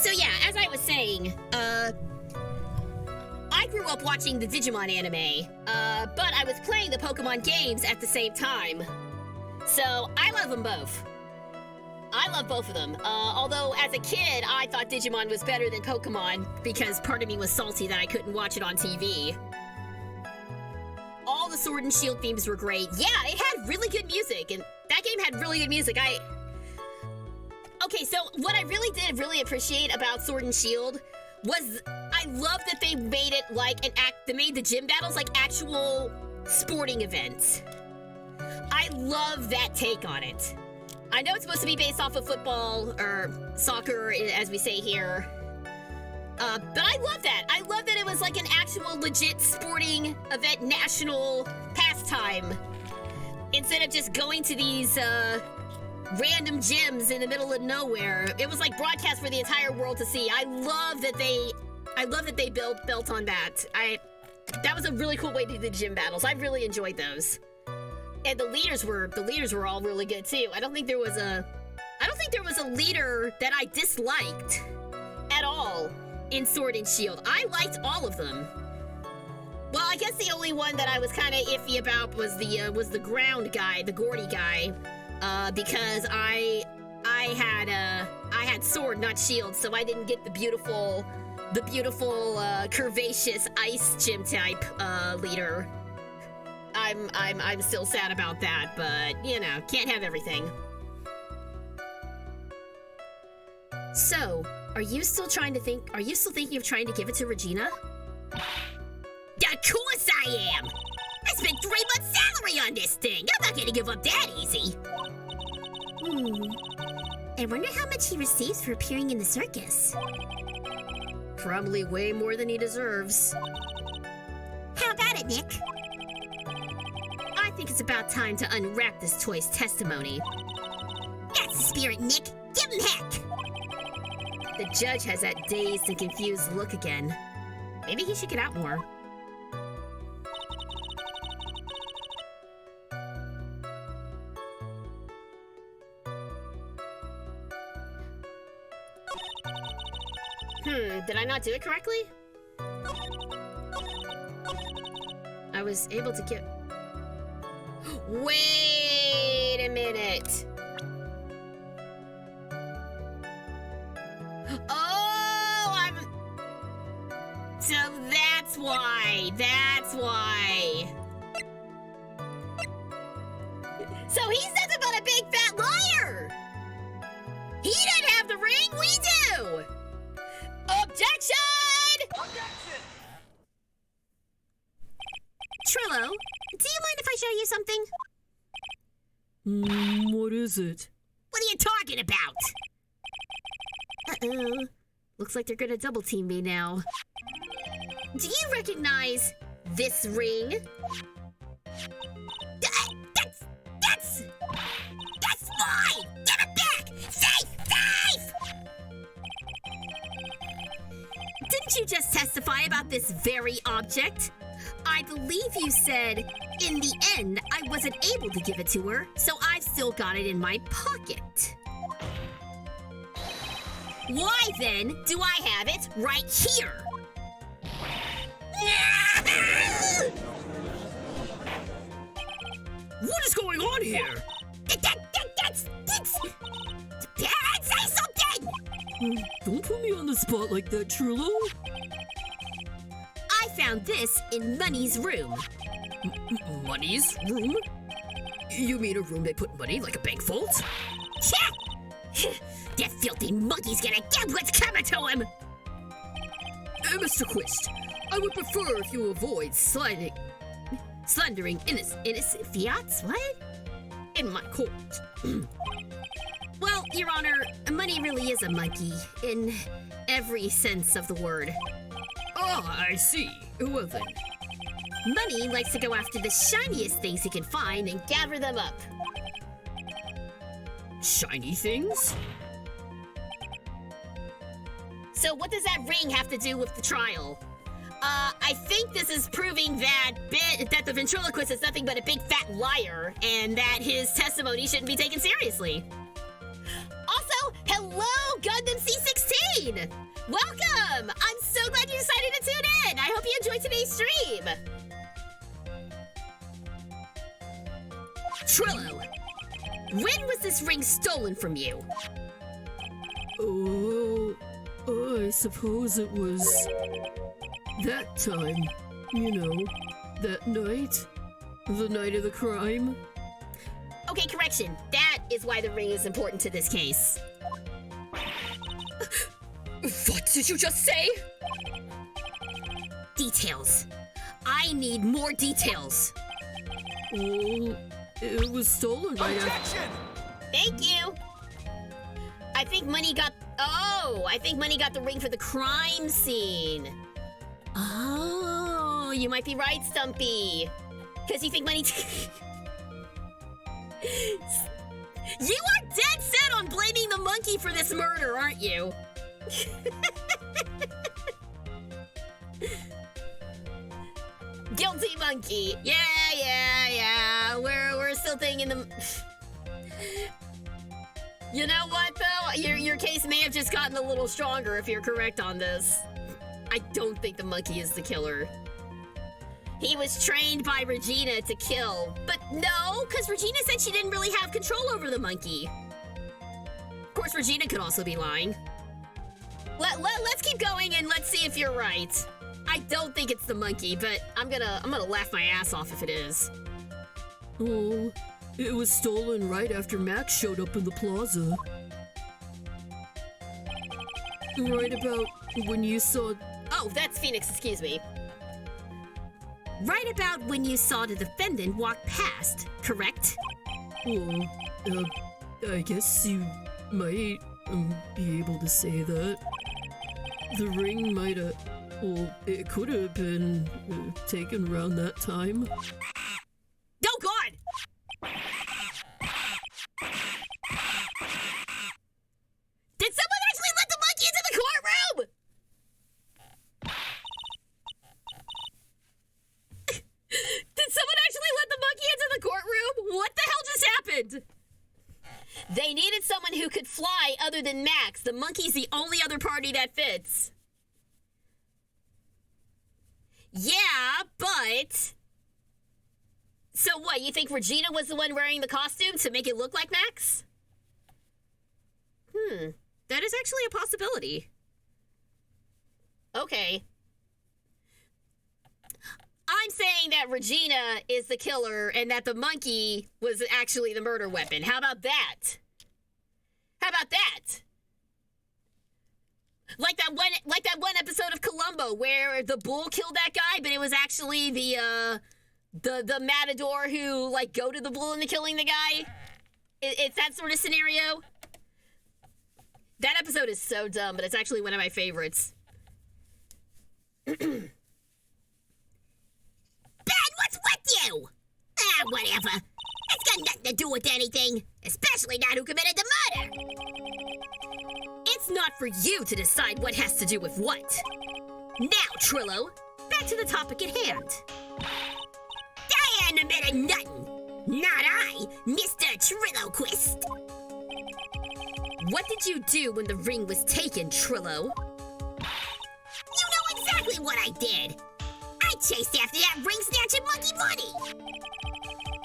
So yeah, as I was saying, I grew up watching the Digimon anime, but I was playing the Pokemon games at the same time. So I love them both. I love both of them. Although as a kid, I thought Digimon was better than Pokemon because part of me was salty that I couldn't watch it on TV. All the Sword and Shield themes were great. Yeah, it had really good music, and that game had really good music. Okay, so what I really did appreciate about Sword and Shield was I love that they made it like they made the gym battles like actual sporting events. I love that take on it. I know it's supposed to be based off of football or soccer, as we say here. But I love that. I love that it was like an actual legit sporting event, national pastime. Instead of just going to these, random gyms in the middle of nowhere. It was like broadcast for the entire world to see. I love that they built on that. That was a really cool way to do the gym battles. I really enjoyed those. And the leaders were all really good too. I don't think there was a leader that I disliked at all in Sword and Shield. I liked all of them. Well, I guess the only one that I was kind of iffy about was the ground guy, the Gordy guy. Because I had sword, not shield, so I didn't get the beautiful, curvaceous ice gym type, leader. I'm still sad about that, but, you know, can't have everything. So, are you still thinking of trying to give it to Regina? Of course I am! I spent 3 months' salary on this thing! I'm not gonna give up that easy! I wonder how much he receives for appearing in the circus. Probably way more than he deserves. How about it, Nick? I think it's about time to unwrap this toy's testimony. That's the spirit, Nick! Give him heck! The judge has that dazed and confused look again. Maybe he should get out more. Did I not do it correctly? I was able to get... Wait a minute! Oh, So that's why! So he's nothing but a big fat liar! He doesn't have the ring, we do! Objection! Objection! Trillo, do you mind if I show you something? What is it? What are you talking about? Uh-oh. Looks like they're gonna double team me now. Do you recognize this ring? That's mine! Give it back! Safe! Didn't you just testify about this very object? I believe you said, in the end, I wasn't able to give it to her, so I've still got it in my pocket. Why then do I have it right here? What is going on here? That's... Say something! Don't put me on the spot like that, Trullo. I found this in Money's room. Money's room? You mean a room they put money, like a bank vault? That filthy monkey's gonna get what's coming to him! Mr. Quist, I would prefer if you avoid slandering innocent fiats, what? In my court. Well, Your Honor, Money really is a monkey, in every sense of the word. Ah, I see. Well then. Money likes to go after the shiniest things he can find and gather them up. Shiny things? So what does that ring have to do with the trial? I think this is proving that the ventriloquist is nothing but a big fat liar, and that his testimony shouldn't be taken seriously. Also, hello, Gundam C16! Welcome! I'm so glad you decided to tune in! I hope you enjoyed today's stream! Trillo, when was this ring stolen from you? Oh, I suppose it was that time. You know, that night. The night of the crime. Okay, correction. That is why the ring is important to this case. What did you just say? Details. I need more details. Oh, it was stolen right after. Objection! Thank you. I think Money got the ring for the crime scene. Oh, you might be right, Stumpy. Because you think Money... You are dead set on blaming the monkey for this murder, aren't you? Guilty monkey. Yeah. We're still thinking the... You know what, though? Your case may have just gotten a little stronger if you're correct on this. I don't think the monkey is the killer. He was trained by Regina to kill. But no, because Regina said she didn't really have control over the monkey. Of course, Regina could also be lying. Let's keep going and let's see if you're right. I don't think it's the monkey, but I'm gonna laugh my ass off if it is. Oh, it was stolen right after Max showed up in the plaza. Right about when you saw... Oh, that's Phoenix, excuse me. Right about when you saw the defendant walk past, correct? Oh, I guess you might be able to say that. The ring might have... Well, it could have been taken around that time. Oh, God! Did someone actually let the monkey into the courtroom? Did someone actually let the monkey into the courtroom? What the hell just happened? They needed someone who could fly other than Max. The monkey's the only other party that fits. Yeah, but... So what, you think Regina was the one wearing the costume to make it look like Max? That is actually a possibility. Okay. I'm saying that Regina is the killer and that the monkey was actually the murder weapon. How about that? How about that? Like that one episode of Columbo where the bull killed that guy, but it was actually the matador who like goaded the bull into killing the guy. It's that sort of scenario. That episode is so dumb, but it's actually one of my favorites. Ben, what's with you? Ah, whatever. It's got nothing to do with anything, especially not who committed the murder. It's not for you to decide what has to do with what. Now, Trillo, back to the topic at hand. I hadn't admitted nothing. Not I, Mr. Trilloquist. What did you do when the ring was taken, Trillo? You know exactly what I did. I chased after that ring-snatching monkey bunny.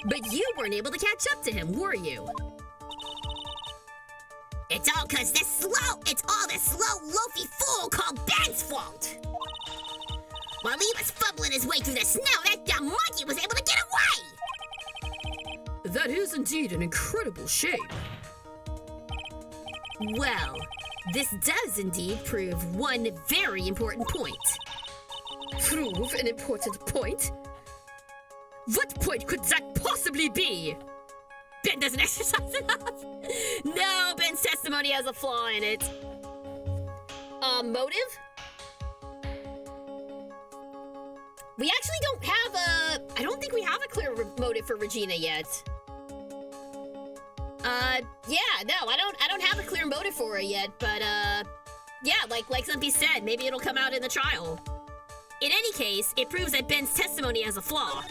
But you weren't able to catch up to him, were you? It's all the slow, loafy fool called Ben's fault. While he was fumbling his way through the snow, that dumb monkey was able to get away. That is indeed an incredible shame. Well, this does indeed prove one very important point. Prove an important point? What point could that possibly be? Ben doesn't exercise enough. No, Ben's testimony has a flaw in it. Motive? We actually don't have I don't think we have a clear motive for Regina yet. Yeah, no, I don't have a clear motive for her yet, but, yeah, like something said, maybe it'll come out in the trial. In any case, it proves that Ben's testimony has a flaw.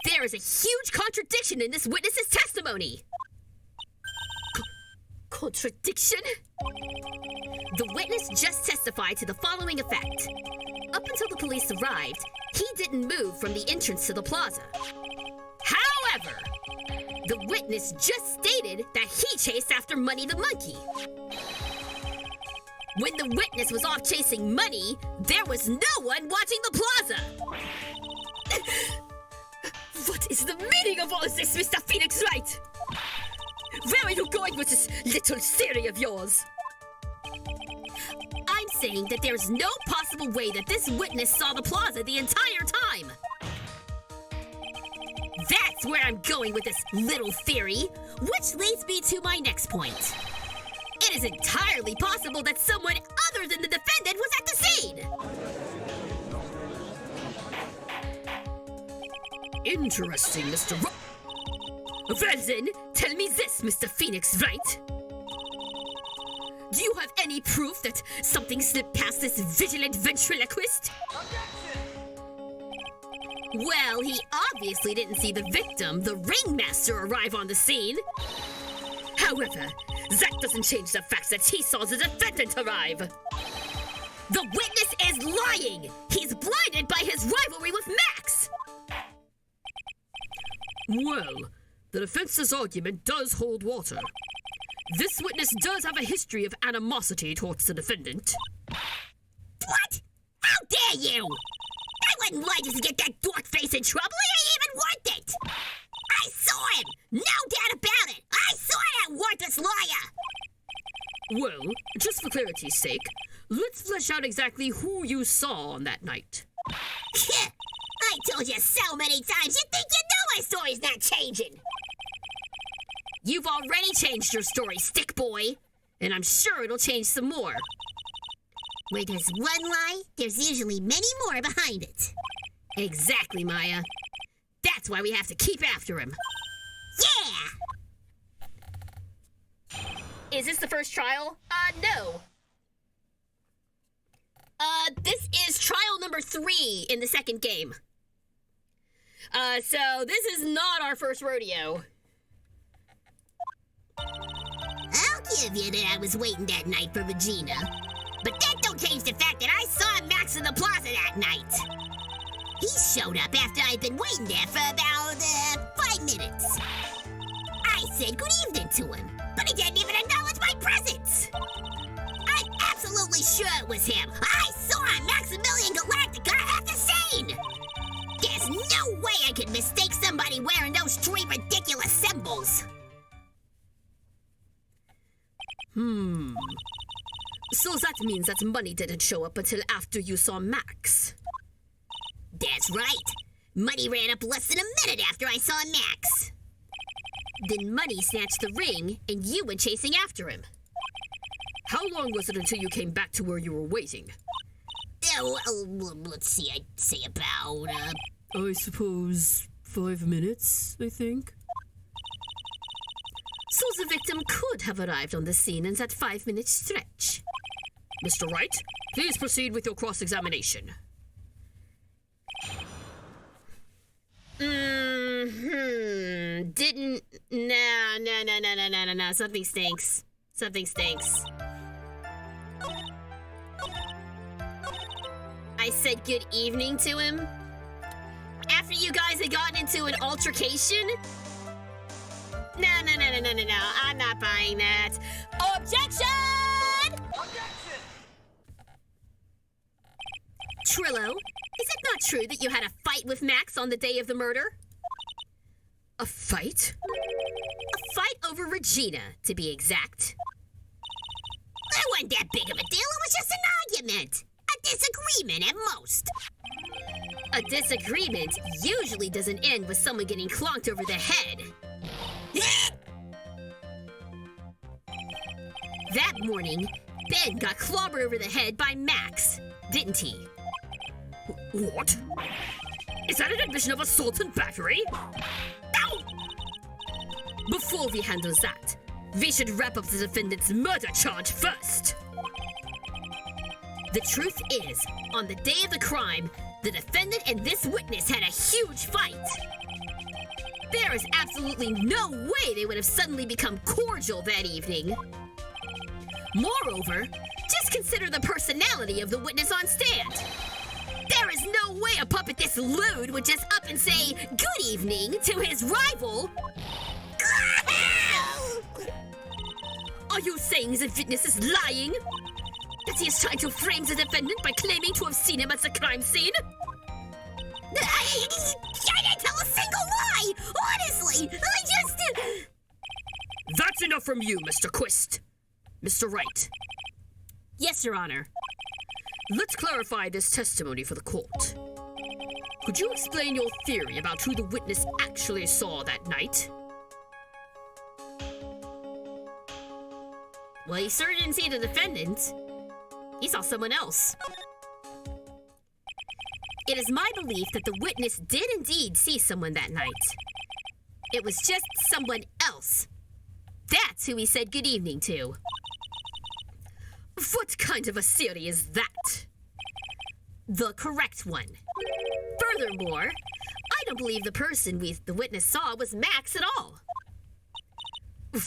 There is a huge contradiction in this witness's testimony. Contradiction? The witness just testified to the following effect. Up until the police arrived, he didn't move from the entrance to the plaza. However, the witness just stated that he chased after Money the monkey. When the witness was off chasing Money, there was no one watching the plaza. What is the meaning of all this, Mr. Phoenix Wright? Where are you going with this little theory of yours? I'm saying that there's no possible way that this witness saw the plaza the entire time. That's where I'm going with this little theory, which leads me to my next point. It is entirely possible that someone other than the defendant was at the scene. Interesting, Mr. Well then, tell me this, Mr. Phoenix Wright. Do you have any proof that something slipped past this vigilant ventriloquist? Well, he obviously didn't see the victim, the ringmaster, arrive on the scene. However, that doesn't change the fact that he saw the defendant arrive. The witness is lying! He's blinded by his rivalry with Max! Well, the defense's argument does hold water. This witness does have a history of animosity towards the defendant. What? How dare you? I wouldn't like to get that dork face in trouble. It ain't even worth it. I saw him. No doubt about it. I saw that worthless liar. Well, just for clarity's sake, let's flesh out exactly who you saw on that night. I told you so many times. You think you know my story's not changing. You've already changed your story, stick boy. And I'm sure it'll change some more. Where there's one lie, there's usually many more behind it. Exactly, Maya. That's why we have to keep after him. Yeah! Is this the first trial? No. This is trial number 3 in the second game. So this is not our first rodeo. I'll give you that I was waiting that night for Regina. But that don't change the fact that I saw Max in the plaza that night. He showed up after I'd been waiting there for about, 5 minutes. I said good evening to him, but he didn't even acknowledge my presence. I'm absolutely sure it was him. I saw Maximilian Galactica at the scene. There's no way I could mistake somebody wearing those 3 ridiculous symbols. So that means that Money didn't show up until after you saw Max. That's right. Money ran up less than a minute after I saw Max. Then Money snatched the ring, and you went chasing after him. How long was it until you came back to where you were waiting? Let's see, I'd say about, I suppose 5 minutes, I think. So the victim could have arrived on the scene in that 5-minute stretch. Mr. Wright, please proceed with your cross-examination. Didn't... No. Something stinks. Something stinks. I said good evening to him. After you guys had gotten into an altercation? No. I'm not buying that. Objection! Trillo, is it not true that you had a fight with Max on the day of the murder? A fight? A fight over Regina, to be exact. That wasn't that big of a deal. It was just an argument. A disagreement at most. A disagreement usually doesn't end with someone getting clonked over the head. That morning, Ben got clobbered over the head by Max, didn't he? What? Is that an admission of assault and battery? Ow! Before we handle that, we should wrap up the defendant's murder charge first. The truth is, on the day of the crime, the defendant and this witness had a huge fight. There is absolutely no way they would have suddenly become cordial that evening. Moreover, just consider the personality of the witness on stand. There is no way a puppet this lewd would just up and say good evening to his rival. Are you saying the witness is lying? That he is trying to frame the defendant by claiming to have seen him at the crime scene? I didn't tell a single lie! Honestly, I just... That's enough from you, Mr. Quist. Mr. Wright. Yes, Your Honor. Let's clarify this testimony for the court. Could you explain your theory about who the witness actually saw that night? Well, he certainly didn't see the defendant. He saw someone else. It is my belief that the witness did indeed see someone that night. It was just someone else. That's who he said good evening to. What kind of a theory is that? The correct one. Furthermore, I don't believe the person the witness saw was Max at all.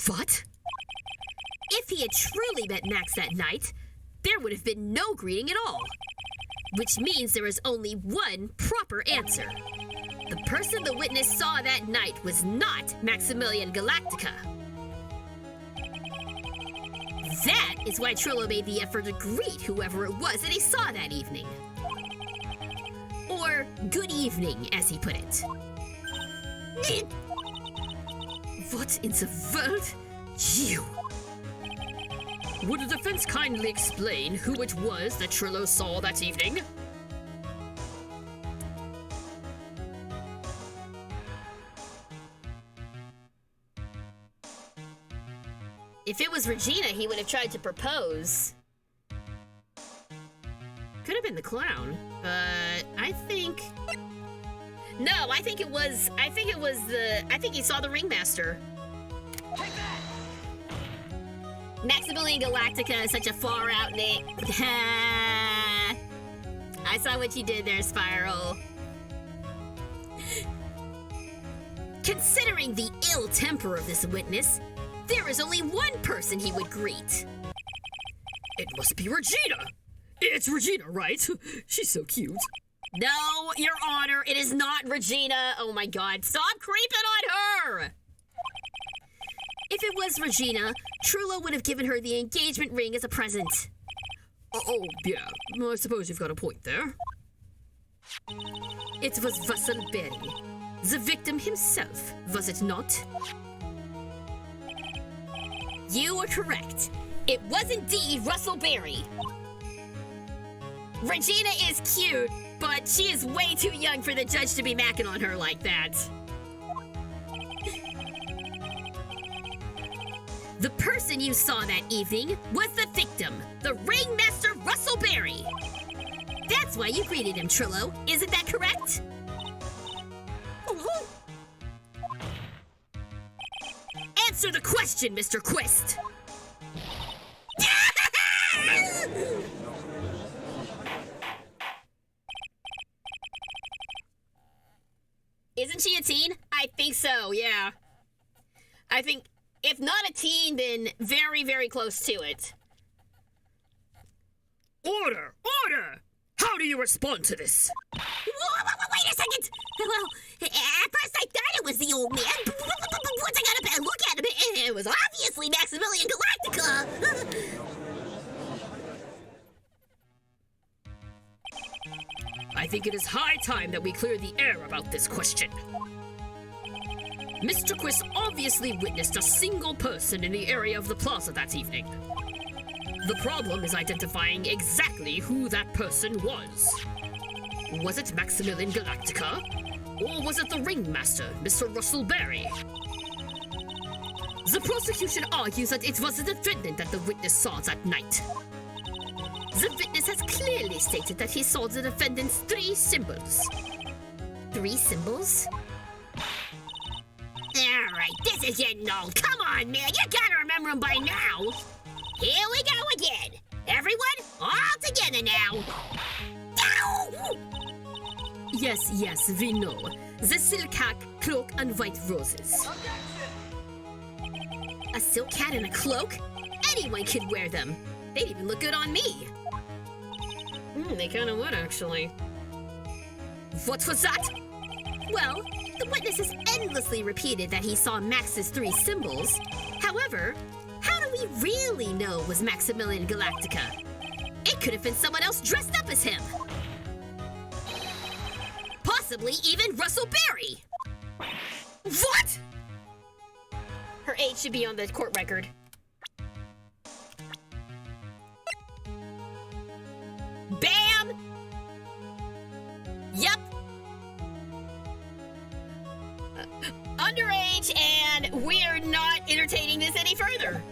What? If he had truly met Max that night, there would have been no greeting at all. Which means there is only one proper answer. The person the witness saw that night was not Maximilian Galactica. That is why Trillo made the effort to greet whoever it was that he saw that evening. Or good evening, as he put it. What in the world? You! Would the defense kindly explain who it was that Trillo saw that evening? If it was Regina, he would have tried to propose. Could have been the clown, but I think... No, I think he saw the ringmaster. Maximilian Galactica is such a far-out name. I saw what you did there, Spiral. Considering the ill temper of this witness, there is only one person he would greet. It must be Regina! It's Regina, right? She's so cute. No, Your Honor, it is not Regina. Oh my god, stop creeping on her! If it was Regina, Trillo would have given her the engagement ring as a present. Oh, yeah. I suppose you've got a point there. It was Vasselberry, the victim himself, was it not? You are correct. It was indeed Russell Berry. Regina is cute, but she is way too young for the judge to be macking on her like that. The person you saw that evening was the victim, the ringmaster Russell Berry. That's why you greeted him, Trillo. Isn't that correct? Answer the question, Mr. Quist. Wasn't she a teen? I think so, yeah. I think, if not a teen, then very, very close to it. Order! Order! How do you respond to this? Wait a second! Well, at first I thought it was the old man. Once I got a better look at him, it was obviously Maximilian Galactica. I think it is high time that we clear the air about this question. Mr. Quiz obviously witnessed a single person in the area of the plaza that evening. The problem is identifying exactly who that person was. Was it Maximilian Galactica? Or was it the ringmaster, Mr. Russell Berry? The prosecution argues that it was the defendant that the witness saw that night. The witness has clearly stated that he saw the defendant's 3 symbols. 3 symbols? Alright, this is getting old. Come on, man, you gotta remember them by now. Here we go again. Everyone, all together now. Ow! Yes, we know. The silk hat, cloak, and white roses. A silk hat and a cloak? Anyone could wear them. They'd even look good on me. They kind of would, actually. What was that? Well, the witness has endlessly repeated that he saw Max's 3 symbols. However, how do we really know it was Maximilian Galactica? It could have been someone else dressed up as him. Possibly even Russell Berry. What? Her age should be on the court record. Bam! Yep. Underage, and we're not entertaining this any further.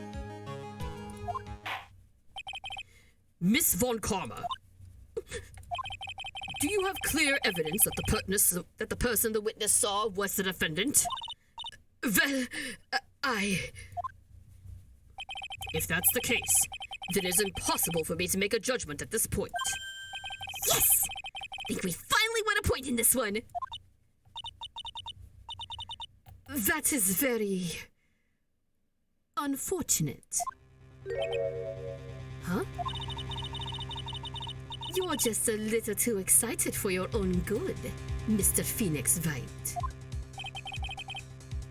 Miss Von Karma, do you have clear evidence that the person the witness saw was the defendant? Well, If that's the case, then it is impossible for me to make a judgment at this point. Yes! Think we finally won a point in this one. That is very unfortunate. Huh? You're just a little too excited for your own good, Mr. Phoenix Wright.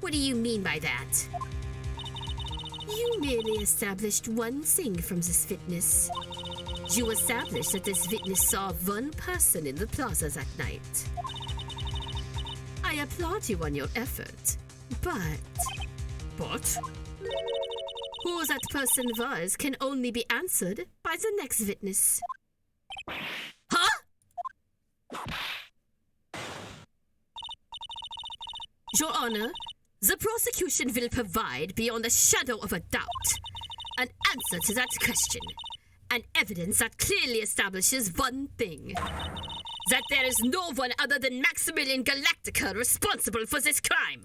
What do you mean by that? You merely established one thing from this witness. You established that this witness saw one person in the plaza that night. I applaud you on your effort, but... But? Who that person was can only be answered by the next witness. Huh? Your Honor, the prosecution will provide, beyond a shadow of a doubt, an answer to that question. An evidence that clearly establishes one thing. That there is no one other than Maximilian Galactica responsible for this crime.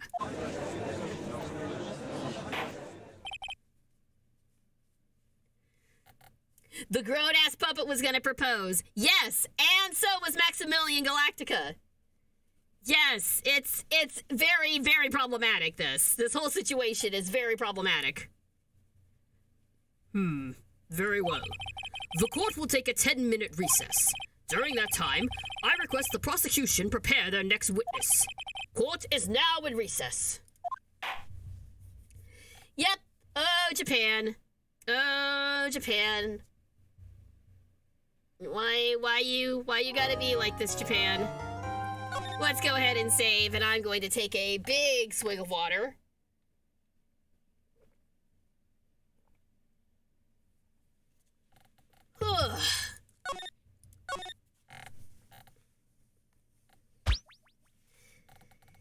The grown-ass puppet was gonna propose. Yes, and so was Maximilian Galactica. Yes, it's very, very problematic, this. This whole situation is very problematic. Very well. The court will take a 10-minute recess. During that time, I request the prosecution prepare their next witness. Court is now in recess. Yep. Oh, Japan. Oh, Japan. Why you gotta be like this, Japan? Let's go ahead and save, and I'm going to take a big swig of water.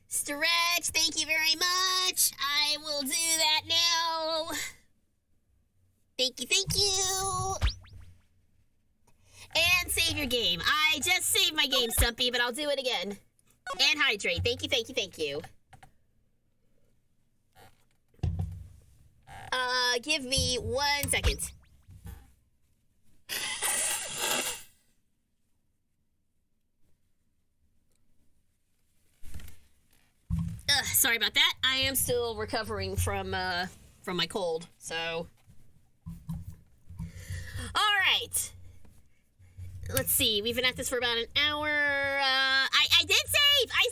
Stretch, thank you very much. I will do that now. Thank you. And save your game. I just saved my game, Stumpy, but I'll do it again. And hydrate. Thank you. Give me 1 second. Sorry about that. I am still recovering from my cold, so. All right. Let's see. We've been at this for about an hour. I did save. I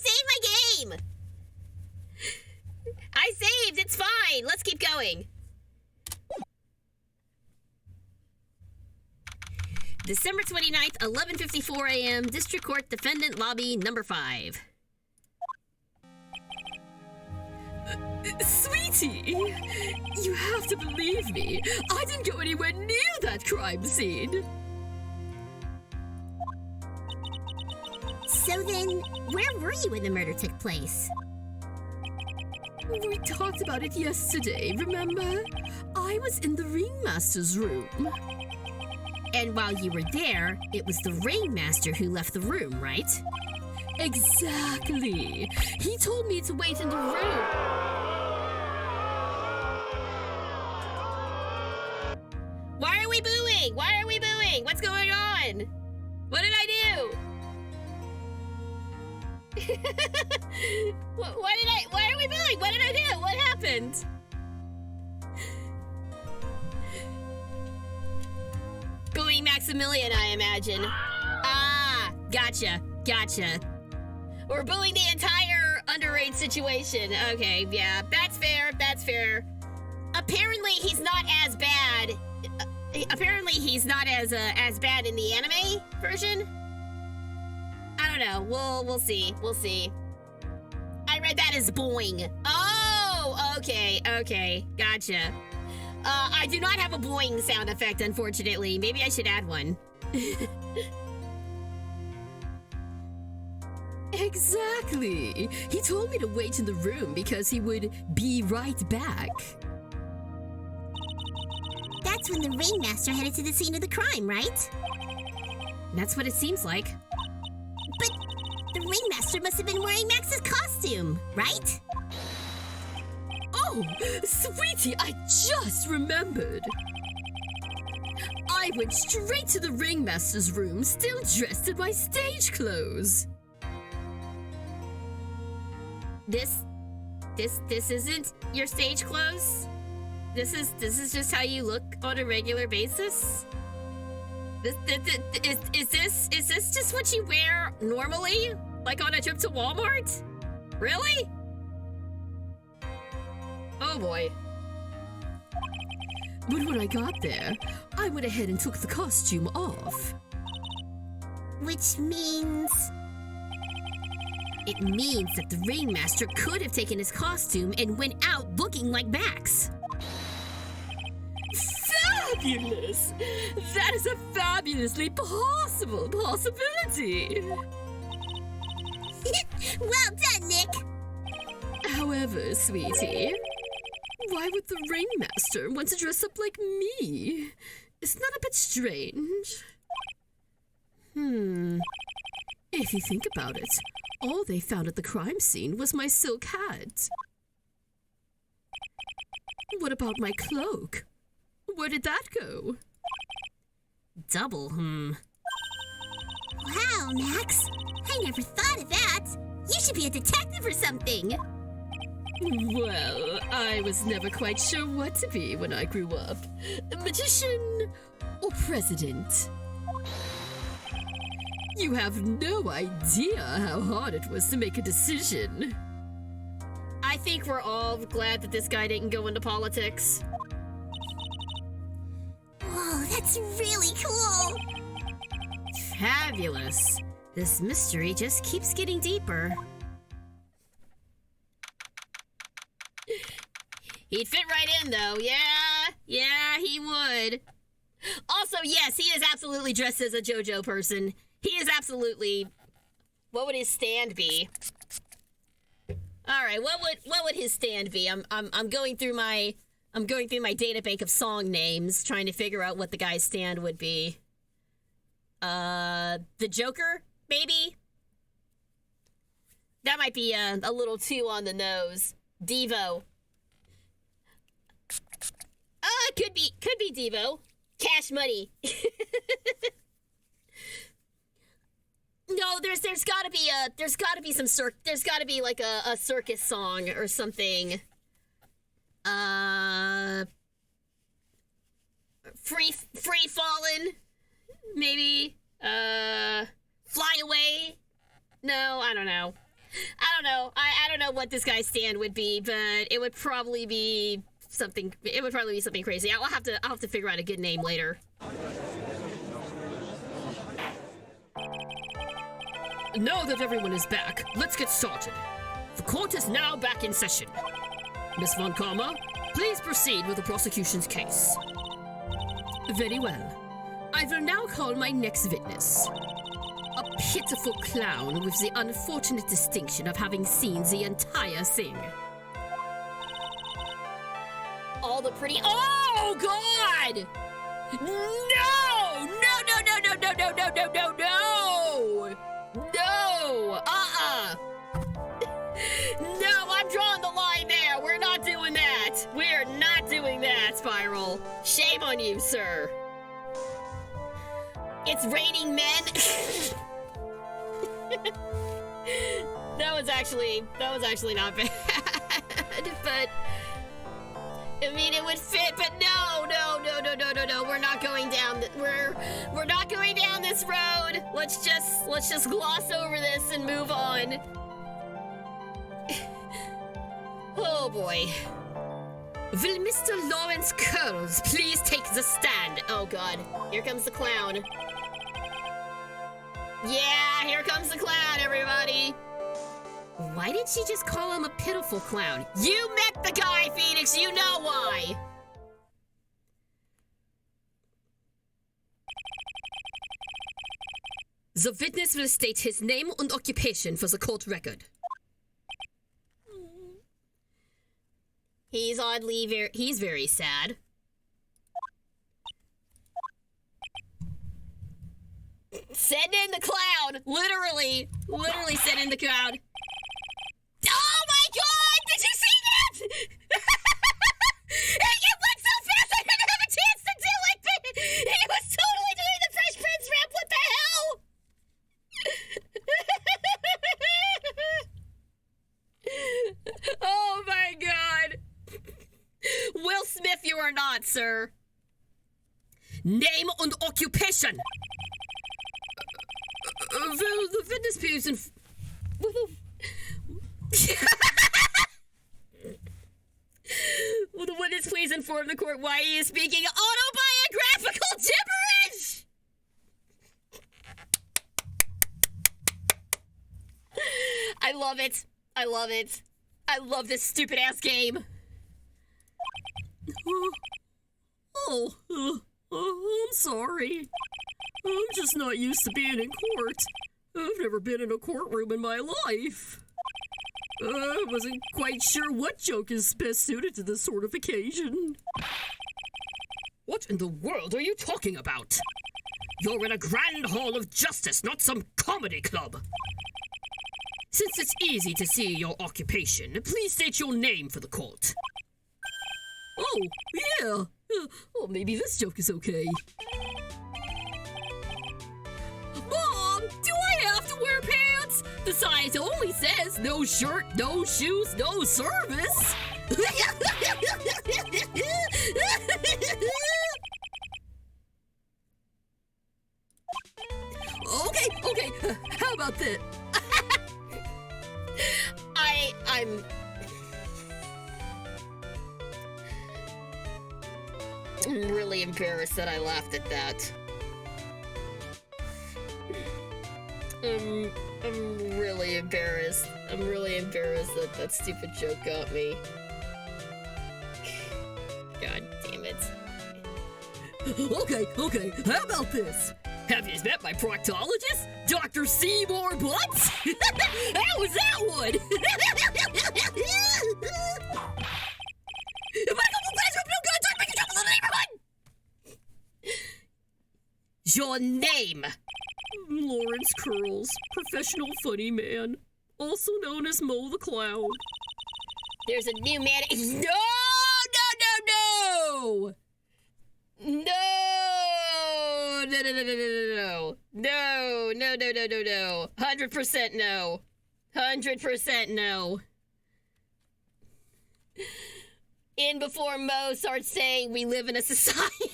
saved my game. I saved. It's fine. Let's keep going. December 29th, 11:54 a.m. District Court Defendant Lobby number 5. Sweetie, you have to believe me. I didn't go anywhere near that crime scene. So then, where were you when the murder took place? We talked about it yesterday, remember? I was in the ringmaster's room. And while you were there, it was the ringmaster who left the room, right? Exactly. He told me to wait in the room. Why are we booing? Why are we booing? What's going on? What did I do? Why are we booing? What did I do? What happened? Booing Maximilian, I imagine. Ah, gotcha. We're booing the entire underage situation. Okay, yeah, that's fair. Apparently he's not as bad. Apparently he's not as bad in the anime version. I don't know. We'll see. I read that as boing. Oh, okay. Gotcha. I do not have a boing sound effect, unfortunately. Maybe I should add one. Exactly. He told me to wait in the room because he would be right back. That's when the ringmaster headed to the scene of the crime, right? That's what it seems like. But the ringmaster must have been wearing Max's costume, right? Oh, sweetie, I just remembered. I went straight to the ringmaster's room, still dressed in my stage clothes. This isn't your stage clothes? This is just how you look on a regular basis? Is this just what you wear normally? Like on a trip to Walmart? Really? Oh boy. But when I got there, I went ahead and took the costume off. Which means... It means that the ringmaster could have taken his costume and went out looking like Max. Fabulous! That is a fabulously possible possibility. Well done, Nick! However, sweetie, why would the ringmaster want to dress up like me? Isn't that a bit strange? If you think about it, all they found at the crime scene was my silk hat. What about my cloak? Where did that go? Double, Wow, Max! I never thought of that! You should be a detective or something! Well, I was never quite sure what to be when I grew up. Magician or president? You have no idea how hard it was to make a decision. I think we're all glad that this guy didn't go into politics. Whoa, that's really cool! Fabulous. This mystery just keeps getting deeper. He'd fit right in, though. Yeah, he would. Also, yes, he is absolutely dressed as a JoJo person. He is absolutely... What would his stand be? All right, what would his stand be? I'm going through my data bank of song names, trying to figure out what the guy's stand would be. The Joker, maybe? That might be a little too on the nose. Devo. Could be Devo. Cash Money. No, there's gotta be like a circus song or something. Free Fallen, maybe. Fly Away. No, I don't know. I don't know what this guy's stand would be, but it would probably be something. It would probably be something crazy. I'll have to figure out a good name later. Now that everyone is back, let's get started. The court is now back in session. Miss Von Karma, please proceed with the prosecution's case. Very well. I will now call my next witness. A pitiful clown with the unfortunate distinction of having seen the entire thing. All the pretty. Oh God! No! No, I'm drawing the line there. We're not doing that. We're not doing that, Spiral. Shame on you, sir. It's raining men. That was actually not bad. But I mean, it would fit, but no. We're not going down. We're not going down this road. Let's just gloss over this and move on. Oh boy. Will Mr. Lawrence Curls please take the stand? Oh God, here comes the clown. Yeah, here comes the clown, everybody. Why did she just call him a pitiful clown? You met the guy, Phoenix, you know why. The witness will state his name and occupation for the court record. He's he's very sad. Send in the clown! Literally send in the clown. Oh my God! Did you see that? It went so fast I didn't have a chance to do it! He was totally doing the Fresh Prince rap, what the hell? Oh my God! Will Smith, you are not, sir. Name and occupation. Will the witness please Will the witness please inform the court why he is speaking autobiographical gibberish? I love it. I love this stupid ass game. I'm sorry. I'm just not used to being in court. I've never been in a courtroom in my life. I wasn't quite sure what joke is best suited to this sort of occasion. What in the world are you talking about? You're in a grand hall of justice, not some comedy club. Since it's easy to see your occupation, please state your name for the court. Oh, yeah. Well, maybe this joke is okay. Mom, do I have to wear pants? The sign only says no shirt, no shoes, no service. Okay. How about that? I'm really embarrassed that I laughed at that. I'm really embarrassed. I'm really embarrassed that that stupid joke got me. God damn it. Okay. How about this? Have you met my proctologist, Dr. Seymour Butts? How was that one? Your name? Lawrence Curls, professional funny man, also known as Mo the Clown. There's a new man. No! No. No. 100% no. 100% no. In before Mo starts saying we live in a society.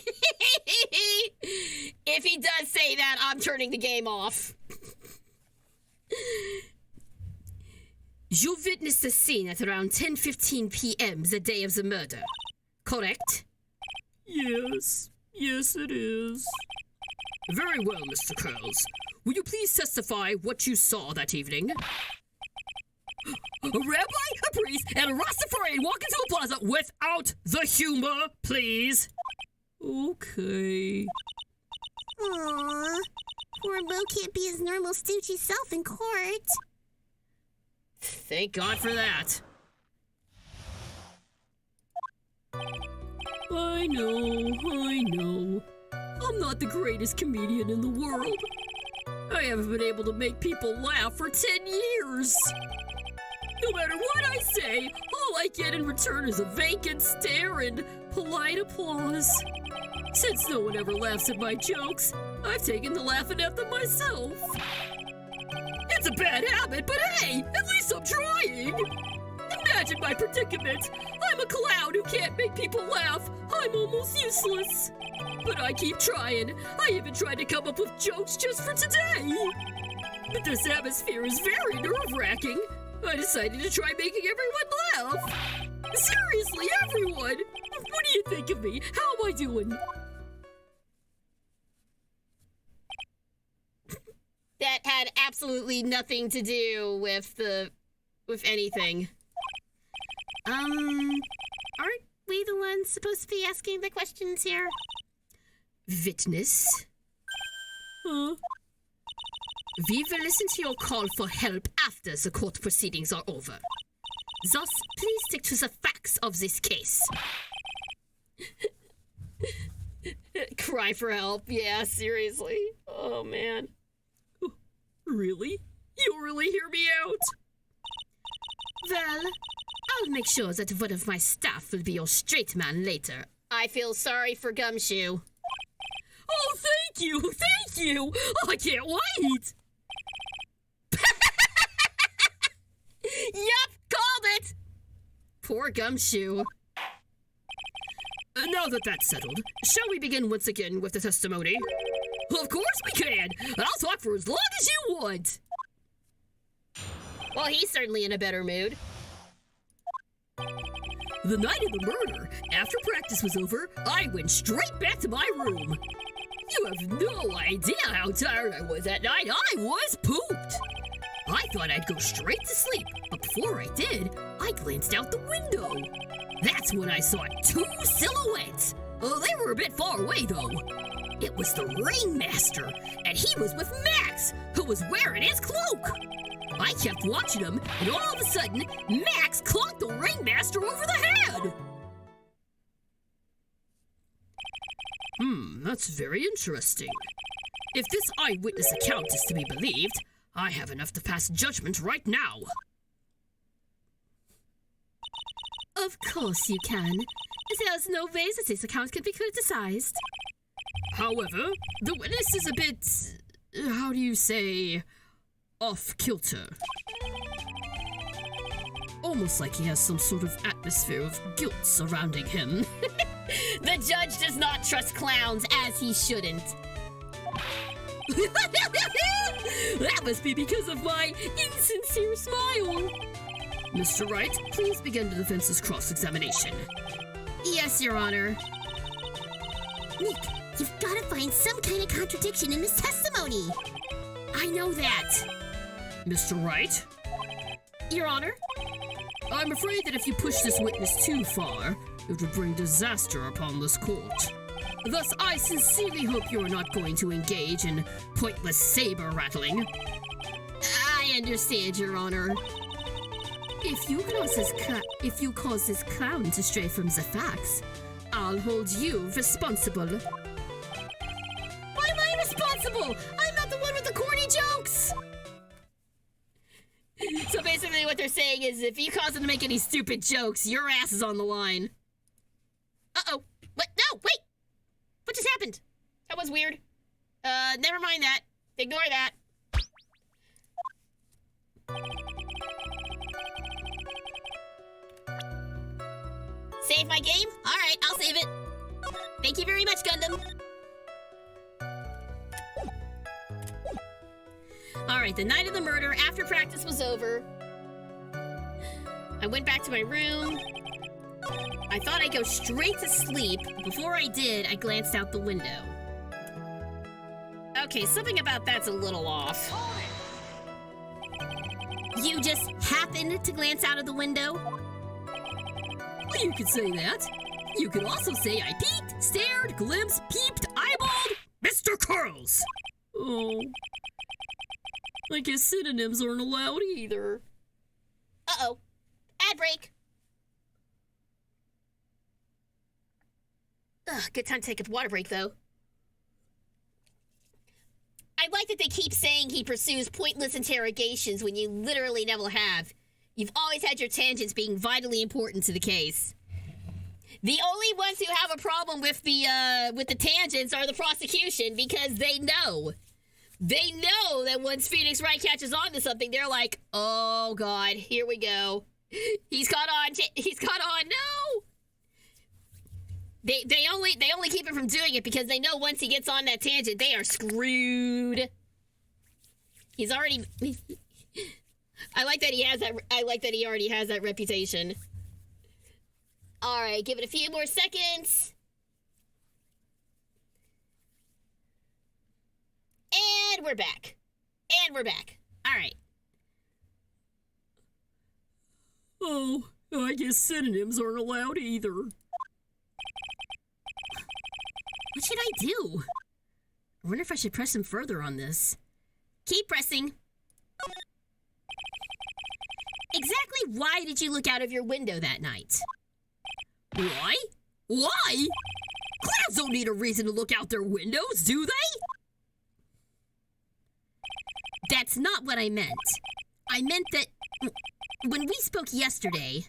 If he does say that, I'm turning the game off. You witnessed the scene at around 10:15 p.m. the day of the murder, correct? Yes, it is. Very well, Mr. Curls. Will you please testify what you saw that evening? A rabbi, a priest, and a Rastafarian walk into a plaza without the humor, please. Okay. Aww. Poor Mo can't be his normal stoochy self in court. Thank God for that. I know. I'm not the greatest comedian in the world. I haven't been able to make people laugh for 10 years. No matter what I say, all I get in return is a vacant stare and polite applause. Since no one ever laughs at my jokes, I've taken to laughing at them myself. It's a bad habit, but hey, at least I'm trying. Imagine my predicament. I'm a clown who can't make people laugh. I'm almost useless. But I keep trying. I even tried to come up with jokes just for today. But this atmosphere is very nerve-wracking. I decided to try making everyone laugh. Seriously, everyone! What do you think of me? How am I doing? That had absolutely nothing to do with anything. Aren't we the ones supposed to be asking the questions here? Witness? Huh? We will listen to your call for help after the court proceedings are over. Thus, please stick to the facts of this case. Cry for help. Yeah, seriously. Oh, man. Really? You really hear me out? Well, I'll make sure that one of my staff will be your straight man later. I feel sorry for Gumshoe. Oh, thank you! Thank you! Oh, I can't wait! Yup, called it! Poor Gumshoe. Now that that's settled, shall we begin once again with the testimony? Of course we can! I'll talk for as long as you want! Well, he's certainly in a better mood. The night of the murder, after practice was over, I went straight back to my room. You have no idea how tired I was that night. I was pooped. I thought I'd go straight to sleep, but before I did, I glanced out the window. That's when I saw two silhouettes. They were a bit far away, though. It was the Ringmaster, and he was with Max, who was wearing his cloak. I kept watching him, and all of a sudden, Max clonked the Ringmaster over the head. That's very interesting. If this eyewitness account is to be believed, I have enough to pass judgment right now. Of course you can. There's no way that this account can be criticized. However, the witness is a bit, how do you say, off-kilter. Almost like he has some sort of atmosphere of guilt surrounding him. The judge does not trust clowns, as he shouldn't. That must be because of my insincere smile. Mr. Wright, please begin the defense's cross-examination. Yes, Your Honor. Nick, you've got to find some kind of contradiction in this testimony. I know that. Mr. Wright? Your Honor? I'm afraid that if you push this witness too far, it would bring disaster upon this court. Thus, I sincerely hope you are not going to engage in pointless saber rattling. I understand, Your Honor. If you cause this clown to stray from the facts, I'll hold you responsible. Why am I responsible? I'm not the one with the corny jokes! So basically what they're saying is if you cause them to make any stupid jokes, your ass is on the line. Uh-oh. What? No, wait! What just happened? That was weird. Never mind that. Ignore that. Save my game? Alright, I'll save it. Thank you very much, Gundam. Alright, the night of the murder, after practice was over, I went back to my room. I thought I'd go straight to sleep. Before I did, I glanced out the window. Okay, something about that's a little off. You just happened to glance out of the window? Well, you could say that. You could also say I peeked, stared, glimpsed, peeped, eyeballed. Mr. Curls! Oh. I guess synonyms aren't allowed either. Uh-oh. Ad break. Ugh, good time to take a water break, though. I like that they keep saying he pursues pointless interrogations when you literally never have. You've always had your tangents being vitally important to the case. The only ones who have a problem with the tangents are the prosecution, because they know. They know that once Phoenix Wright catches on to something, they're like, oh God, here we go. He's caught on. He's caught on. No. They only keep him from doing it because they know once he gets on that tangent, they are screwed. He's already. I like that he has that. I like that he already has that reputation. All right, give it a few more seconds. And we're back. And we're back. All right. Oh, I guess synonyms aren't allowed either. What should I do? I wonder if I should press him further on this. Keep pressing. Exactly why did you look out of your window that night? Why? Why? Clowns don't need a reason to look out their windows, do they? That's not what I meant. I meant that when we spoke yesterday...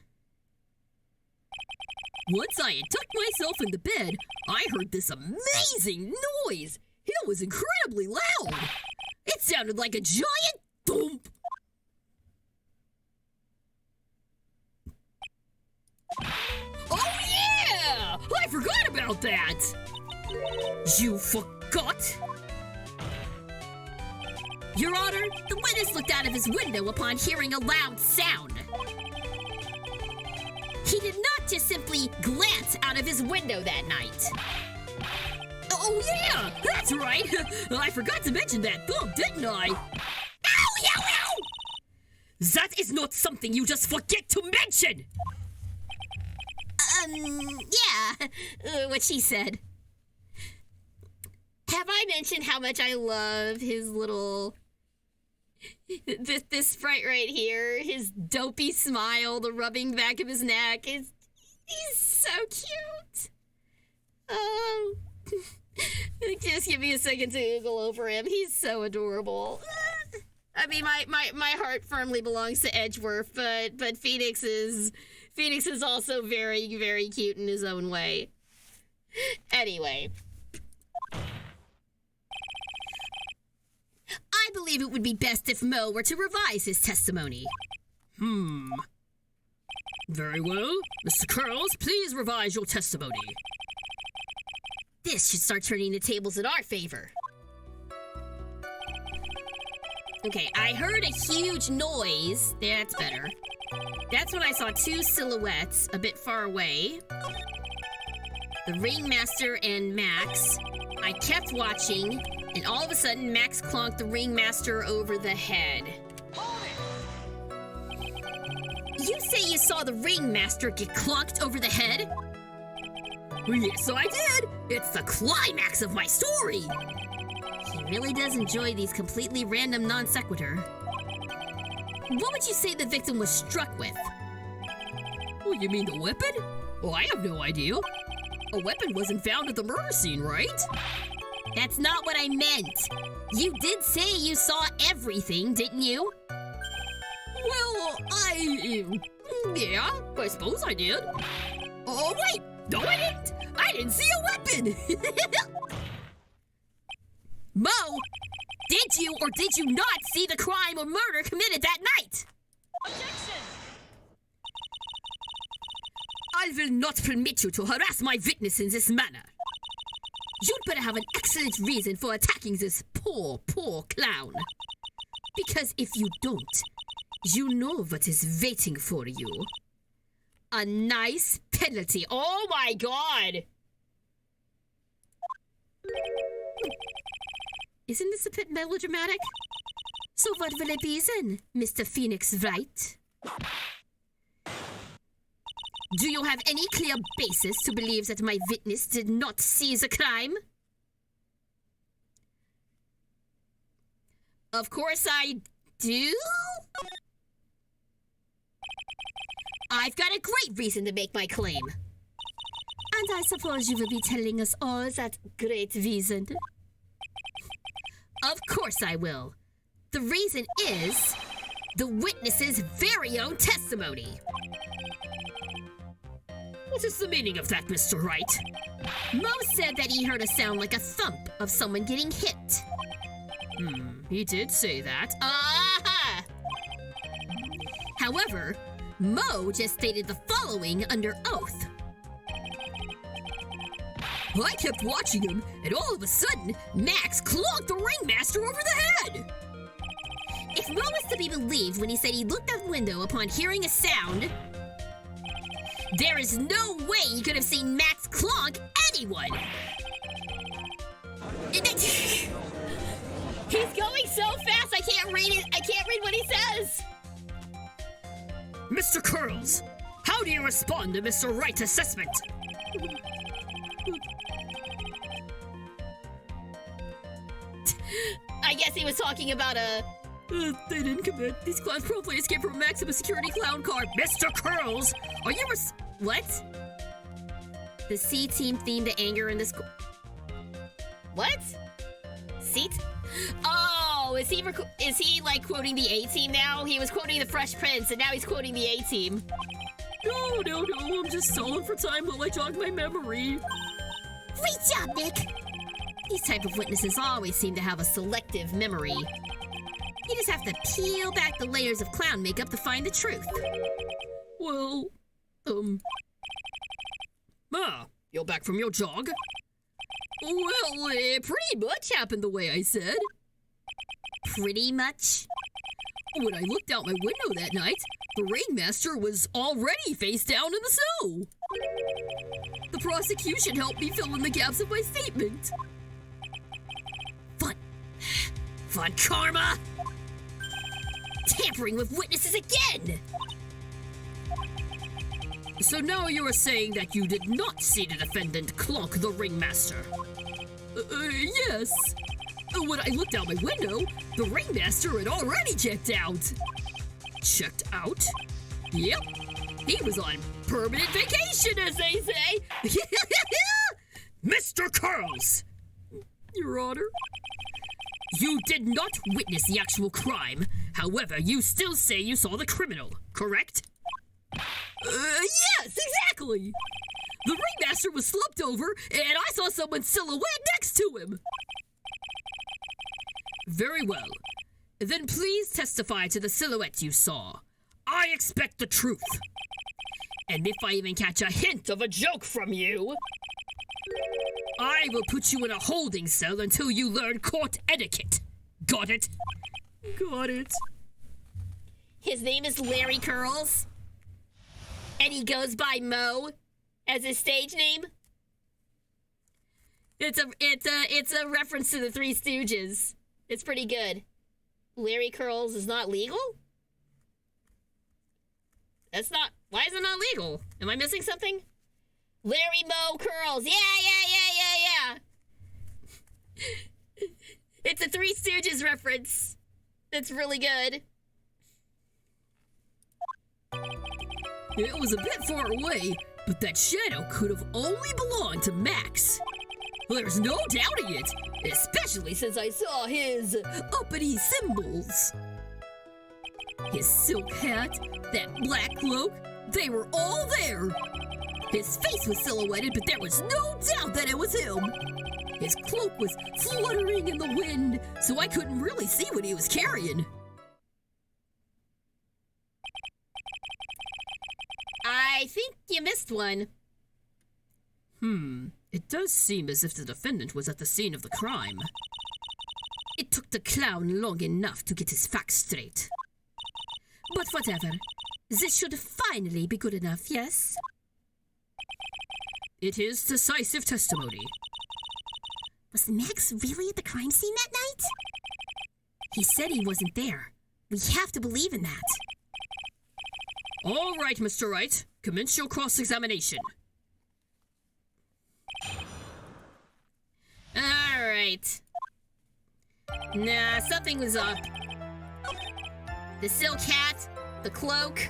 Once I had tucked myself into bed, I heard this amazing noise. It was incredibly loud. It sounded like a giant thump. Oh yeah! I forgot about that. You forgot? Your Honor, the witness looked out of his window upon hearing a loud sound. He did not just simply glance out of his window that night. Oh yeah, that's right. I forgot to mention that thump, didn't I? Ow, yow, ow! That is not something you just forget to mention. Yeah, what she said. Have I mentioned how much I love his little... This sprite right here, his dopey smile, the rubbing back of his neck, he's so cute. Just give me a second to Google over him. He's so adorable. I mean, my heart firmly belongs to Edgeworth, but Phoenix is also very, very cute in his own way. Anyway. I believe it would be best if Mo were to revise his testimony. Very well. Mr. Curls, please revise your testimony. This should start turning the tables in our favor. Okay, I heard a huge noise. Yeah, that's better. That's when I saw two silhouettes a bit far away. The Ringmaster and Max. I kept watching, and all of a sudden, Max clonked the Ringmaster over the head. You say you saw the Ringmaster get clonked over the head? Yes, I did. It's the climax of my story. He really does enjoy these completely random non sequitur. What would you say the victim was struck with? Oh, you mean the weapon? Oh, I have no idea. A weapon wasn't found at the murder scene, right? That's not what I meant. You did say you saw everything, didn't you? Well, yeah, I suppose I did. Oh, wait, no, I didn't. I didn't see a weapon. Mo, did you or did you not see the crime or murder committed that night? Objection! I will not permit you to harass my witness in this manner. You'd better have an excellent reason for attacking this poor clown. Because if you don't, you know what is waiting for you. A nice penalty. Oh my god! Isn't this a bit melodramatic? So what will it be then, Mr. Phoenix Wright? Do you have any clear basis to believe that my witness did not see the crime? Of course I do. I've got a great reason to make my claim. And I suppose you will be telling us all that great reason. Of course I will. The reason is the witness's very own testimony. What is the meaning of that, Mr. Wright? Mo said that he heard a sound like a thump of someone getting hit. He did say that. Aha! However, Mo just stated the following under oath. I kept watching him, and all of a sudden, Max clonked the ringmaster over the head! If Mo was to be believed when he said he looked out the window upon hearing a sound, there is no way he could have seen Max clonk anyone! He's going so fast I can't read it. I can't read what he says. Mr. Curls, how do you respond to Mr. Wright's assessment? I guess he was talking about they didn't commit. These clowns probably escaped from a maximum security clown car. Mr. Curls, are you What? The C-team themed the anger in this What? Seat? Oh, is he like quoting the A-team now? He was quoting the Fresh Prince, and now he's quoting the A-team. No, I'm just stalling for time while I jog my memory. Great job, Nick. These type of witnesses always seem to have a selective memory. You just have to peel back the layers of clown makeup to find the truth. Well, Ma, you're back from your jog? Well, it pretty much happened the way I said. Pretty much? When I looked out my window that night, the ringmaster was already face down in the snow. The prosecution helped me fill in the gaps of my statement. Fun karma! Tampering with witnesses again! So now you are saying that you did not see the defendant clonk the ringmaster? Yes. When I looked out my window, the ringmaster had already checked out. Checked out? Yep. He was on permanent vacation, as they say. Mr. Curls! Your Honor? You did not witness the actual crime. However, you still say you saw the criminal, correct? Yes, exactly! The ringmaster was slumped over, and I saw someone's silhouette next to him. Very well. Then please testify to the silhouette you saw. I expect the truth. And if I even catch a hint of a joke from you, I will put you in a holding cell until you learn court etiquette. Got it? Got it. His name is Larry Curls. And he goes by Mo as his stage name. It's a reference to the Three Stooges. It's pretty good. Larry Curls is not legal? That's not... Why is it not legal? Am I missing something? Larry Mo Curls. Yeah. It's a Three Stooges reference. It's really good. It was a bit far away, but that shadow could have only belonged to Max. There's no doubting it, especially since I saw his uppity symbols. His silk hat, that black cloak, they were all there. His face was silhouetted, but there was no doubt that it was him. His cloak was fluttering in the wind, so I couldn't really see what he was carrying. I think you missed one. It does seem as if the defendant was at the scene of the crime. It took the clown long enough to get his facts straight. But whatever. This should finally be good enough, yes? It is decisive testimony. Was Max really at the crime scene that night? He said he wasn't there. We have to believe in that. All right, Mr. Wright. Commence your cross-examination. All right. Nah, something was up. The silk hat, the cloak.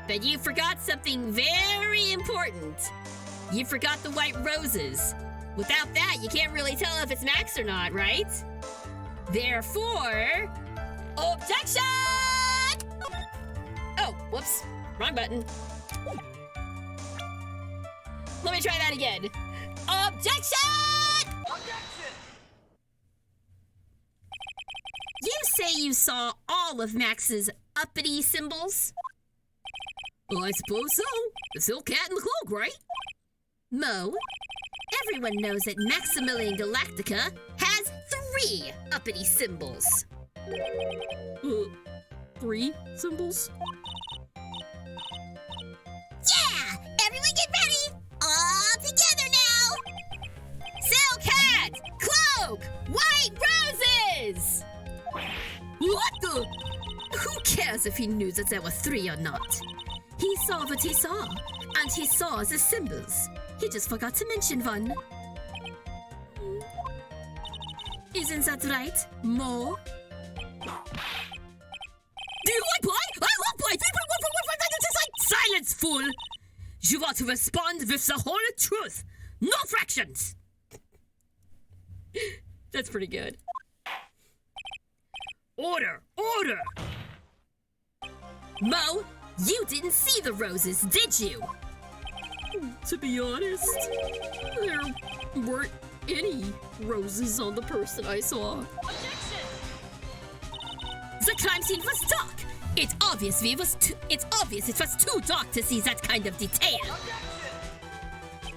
But you forgot something very important. You forgot the white roses. Without that, you can't really tell if it's Max or not, right? Therefore, objection! Oh, whoops. Wrong button. Let me try that again. Objection! You say you saw all of Max's uppity symbols? Well, I suppose so. The silk hat and the cloak, right? Mo, everyone knows that Maximilian Galactica has 3 uppity symbols. 3 symbols? Yeah! Everyone get ready! All together now! Silk hat! Cloak! White roses! What the? Who cares if he knew that there were 3 or not? He saw what he saw, and he saw the symbols. He just forgot to mention one. Isn't that right, Mo? Do you like pie? I love pie! 3.1 for 1.5 Silence, fool! You are to respond with the whole truth, no fractions! That's pretty good. Order! Order! Mo, you didn't see the roses, did you? To be honest, there weren't any roses on the person I saw. Objection! The crime scene was dark. It's obvious it was too dark to see that kind of detail. Objection!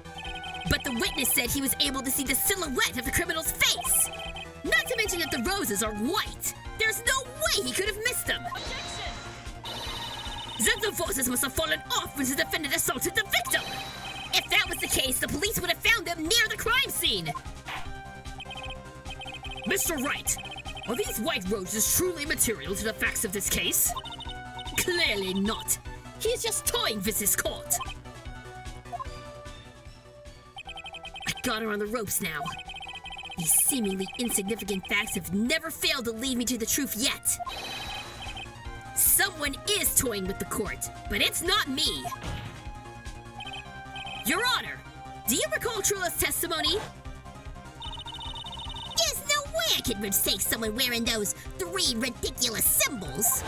But the witness said he was able to see the silhouette of the criminal's face. Not to mention that the roses are white. There's no way he could have missed them. Objection! Then the roses must have fallen off when the defendant assaulted the victim. If that was the case, the police would have found them near the crime scene. Mr. Wright, are these white roses truly material to the facts of this case? Clearly not. He's just toying with this court. I got her on the ropes now. These seemingly insignificant facts have never failed to lead me to the truth yet. Someone is toying with the court, but it's not me. Your Honor, do you recall Trilla's testimony? There's no way I could mistake someone wearing those 3 ridiculous symbols.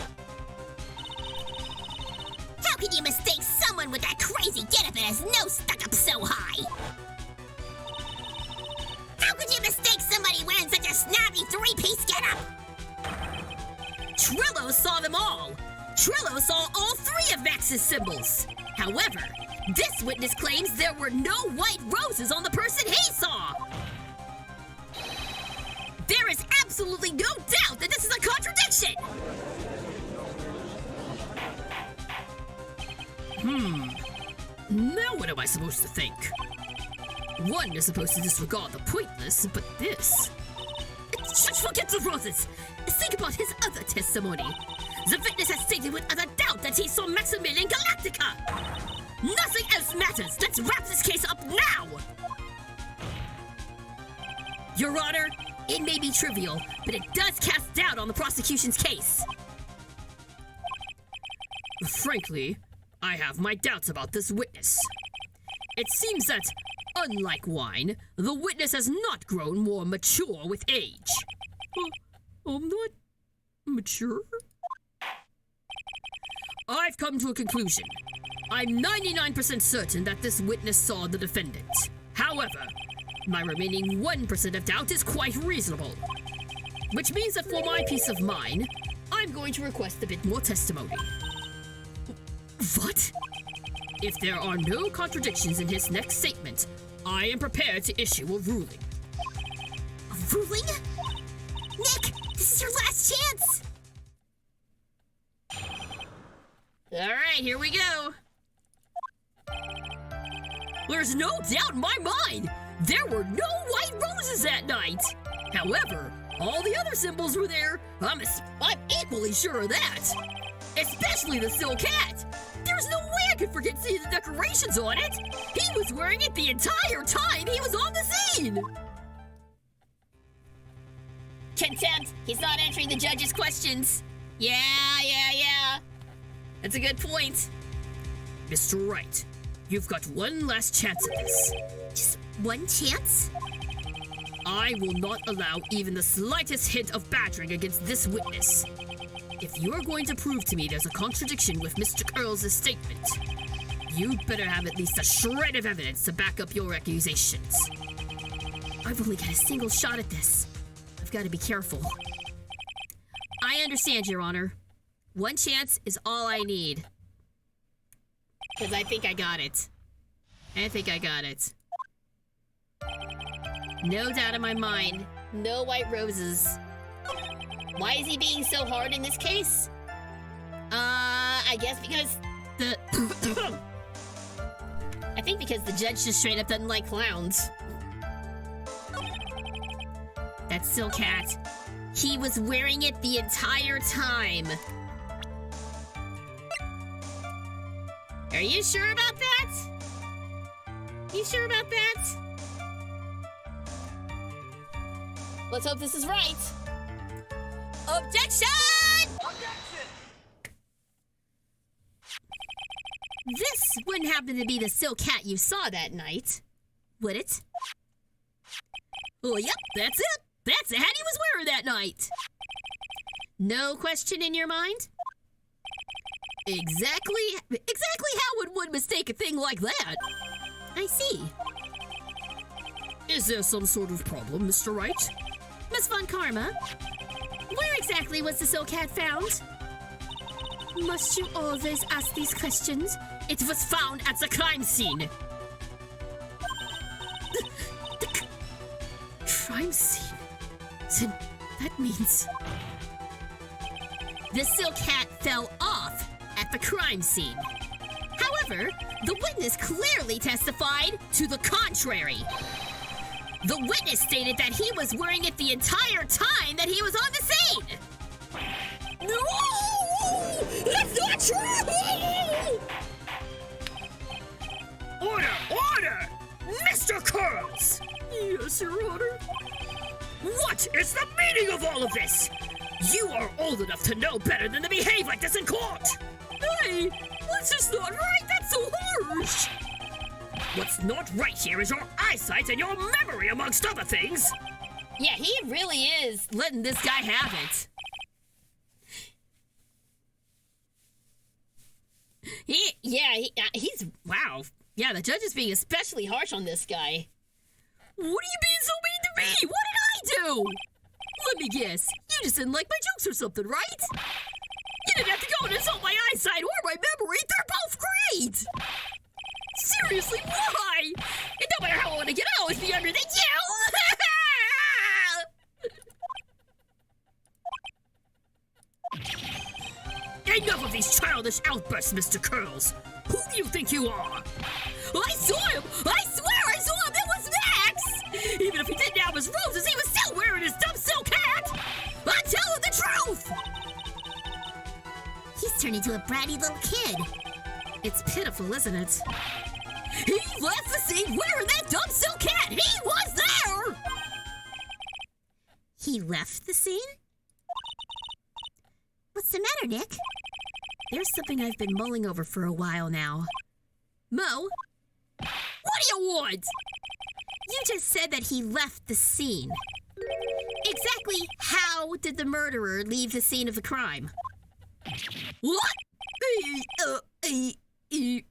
How could you mistake someone with that crazy getup and his nose stuck up so high? How could you mistake somebody wearing such a snobby 3-piece getup? Trillo saw them all. Trillo saw all 3 of Max's symbols. However, this witness claims there were no white roses on the person he saw. There is absolutely no doubt that this is a contradiction. Now what am I supposed to think? One is supposed to disregard the pointless, but this... Just forget the roses! Think about his other testimony. The witness has stated without a doubt that he saw Maximilian Galactica! Nothing else matters! Let's wrap this case up now! Your Honor, it may be trivial, but it does cast doubt on the prosecution's case. Frankly, I have my doubts about this witness. It seems that, unlike wine, the witness has not grown more mature with age. I'm not mature? I've come to a conclusion. I'm 99% certain that this witness saw the defendant. However, my remaining 1% of doubt is quite reasonable. Which means that for my peace of mind, I'm going to request a bit more testimony. What? If there are no contradictions in his next statement, I am prepared to issue a ruling. A ruling? Nick, this is your last chance! Alright, here we go. There's no doubt in my mind, there were no white roses that night. However, all the other symbols were there. I'm equally sure of that. Especially the silk hat. There's no way I could forget seeing the decorations on it. He was wearing it the entire time he was on the scene. Contempt. He's not answering the judge's questions. Yeah. That's a good point. Mr. Wright, you've got one last chance at this. Just one chance? I will not allow even the slightest hint of badgering against this witness. If you're going to prove to me there's a contradiction with Mr. Curls' statement, you'd better have at least a shred of evidence to back up your accusations. I've only got a single shot at this. I've got to be careful. I understand, Your Honor. One chance is all I need. Because I think I got it. No doubt in my mind. No white roses. Why is he being so hard in this case? I guess because the... I think because the judge just straight up doesn't like clowns. That silk hat. He was wearing it the entire time. Are you sure about that? You sure about that? Let's hope this is right. Objection! This wouldn't happen to be the silk hat you saw that night, would it? Oh, yep, that's it. That's the hat he was wearing that night. No question in your mind? Exactly how would one mistake a thing like that? I see. Is there some sort of problem, Mr. Wright? Miss Von Karma, where exactly was the silk hat found? Must you always ask these questions? It was found at the crime scene. The crime scene? Then that means... The silk hat fell off at the crime scene. However, the witness clearly testified to the contrary. The witness stated that he was wearing it the entire time that he was on the scene. No! That's not true! Order! Mr. Curls! Yes, Your Honor. What is the meaning of all of this? You are old enough to know better than to behave like this in court! Hey, that's just not right! That's so harsh! What's not right here is your eyesight and your memory, amongst other things! Yeah, he really is letting this guy have it. He's wow. Yeah, the judge is being especially harsh on this guy. What are you being so mean to me? What did I do? Let me guess. You just didn't like my jokes or something, right? You didn't have to go and insult my eyesight or my memory. They're both great. Seriously, why? It don't matter how I want to get out, always be under the yell. Enough of these childish outbursts, Mr. Curls. Who do you think you are? I saw him! I swear I saw him! It was Max! Even if he didn't have his roses, he was still wearing his dumb silk hat! I'm telling the truth! He's turned into a bratty little kid. It's pitiful, isn't it? He left the scene wearing that dumb silk hat! He was there! He left the scene? What's the matter, Nick? There's something I've been mulling over for a while now. Mo? What do you want? You just said that he left the scene. Exactly how did the murderer leave the scene of the crime? What? He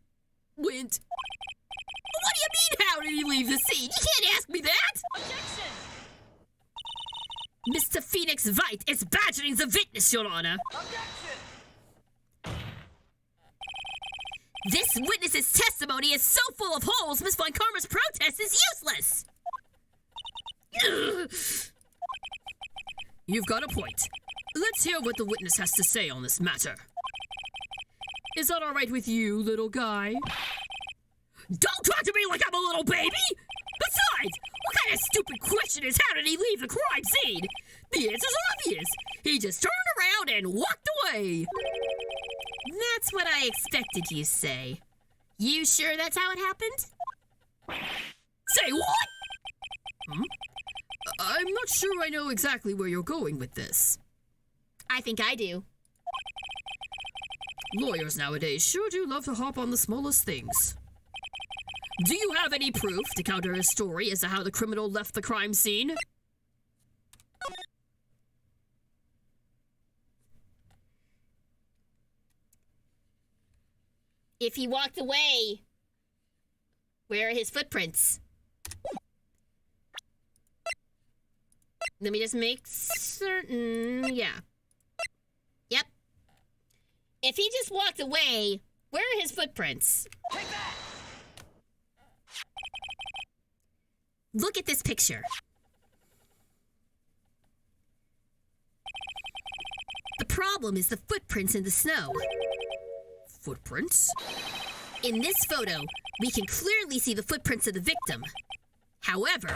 went. What do you mean, how did he leave the scene? You can't ask me that! Objection! Mr. Phoenix White is badgering the witness, Your Honor. Objection! This witness's testimony is so full of holes, Miss Von Karma's protest is useless! You've got a point. Let's hear what the witness has to say on this matter. Is that all right with you, little guy? Don't talk to me like I'm a little baby! Besides, what kind of stupid question is how did he leave the crime scene? The answer's obvious. He just turned around and walked away. That's what I expected you to say. You sure that's how it happened? Say what? I'm not sure I know exactly where you're going with this. I think I do. Lawyers nowadays sure do love to hop on the smallest things. Do you have any proof to counter his story as to how the criminal left the crime scene? If he walked away, where are his footprints? Let me just make certain. Yeah. Yep. If he just walked away, where are his footprints? Take that! Look at this picture. The problem is the footprints in the snow. Footprints? In this photo, we can clearly see the footprints of the victim. However,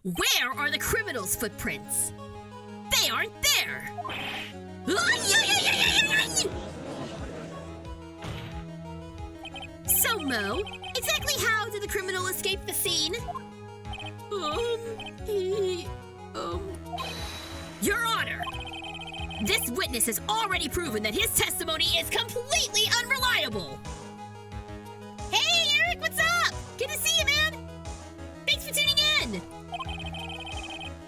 where are the criminal's footprints? They aren't there. So, Mo, exactly how did the criminal escape the scene? Your Honor, this witness has already proven that his testimony is completely unreliable. Hey, Eric, what's up? Good to see you, man. Thanks for tuning in.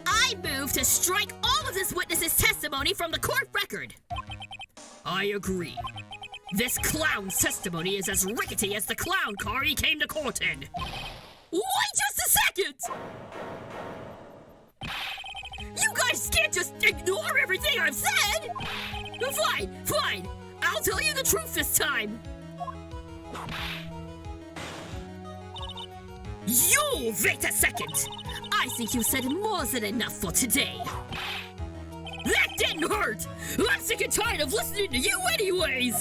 I move to strike all of this witness's testimony from the court record. I agree. This clown's testimony is as rickety as the clown car he came to court in. Wait just a second! You guys can't just ignore everything I've said! Fine. I'll tell you the truth this time. You wait a second! I think you said more than enough for today. That didn't hurt! I'm sick and tired of listening to you anyways!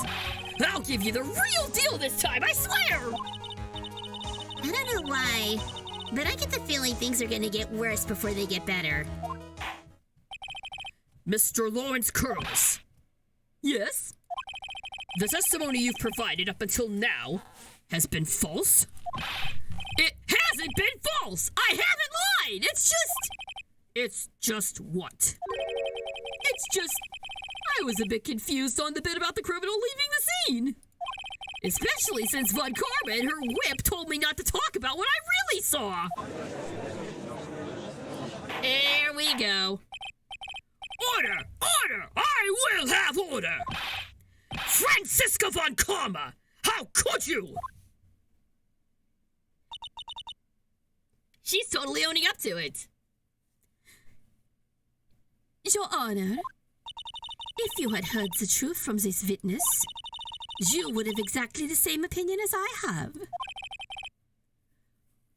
I'll give you the real deal this time, I swear! I don't know why, but I get the feeling things are gonna get worse before they get better. Mr. Lawrence Curls. Yes? The testimony you've provided up until now has been false? It hasn't been false! I haven't lied! It's just what? It's just, I was a bit confused on the bit about the criminal leaving the scene. Especially since Von Karma and her whip told me not to talk about what I really saw. There we go. Order! I will have order! Franziska Von Karma! How could you? She's totally owning up to it. Your Honor, if you had heard the truth from this witness, you would have exactly the same opinion as I have.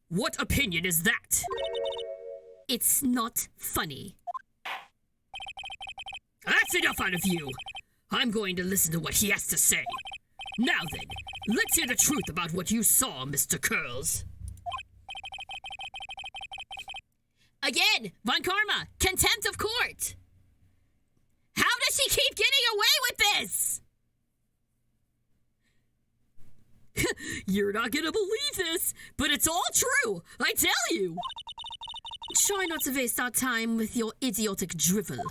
What opinion is that? It's not funny. That's enough out of you. I'm going to listen to what he has to say. Now then, let's hear the truth about what you saw, Mr. Curls. Again, Von Karma, contempt of court. How does she keep getting away with this? You're not gonna believe this, but it's all true, I tell you. Try not to waste our time with your idiotic drivel.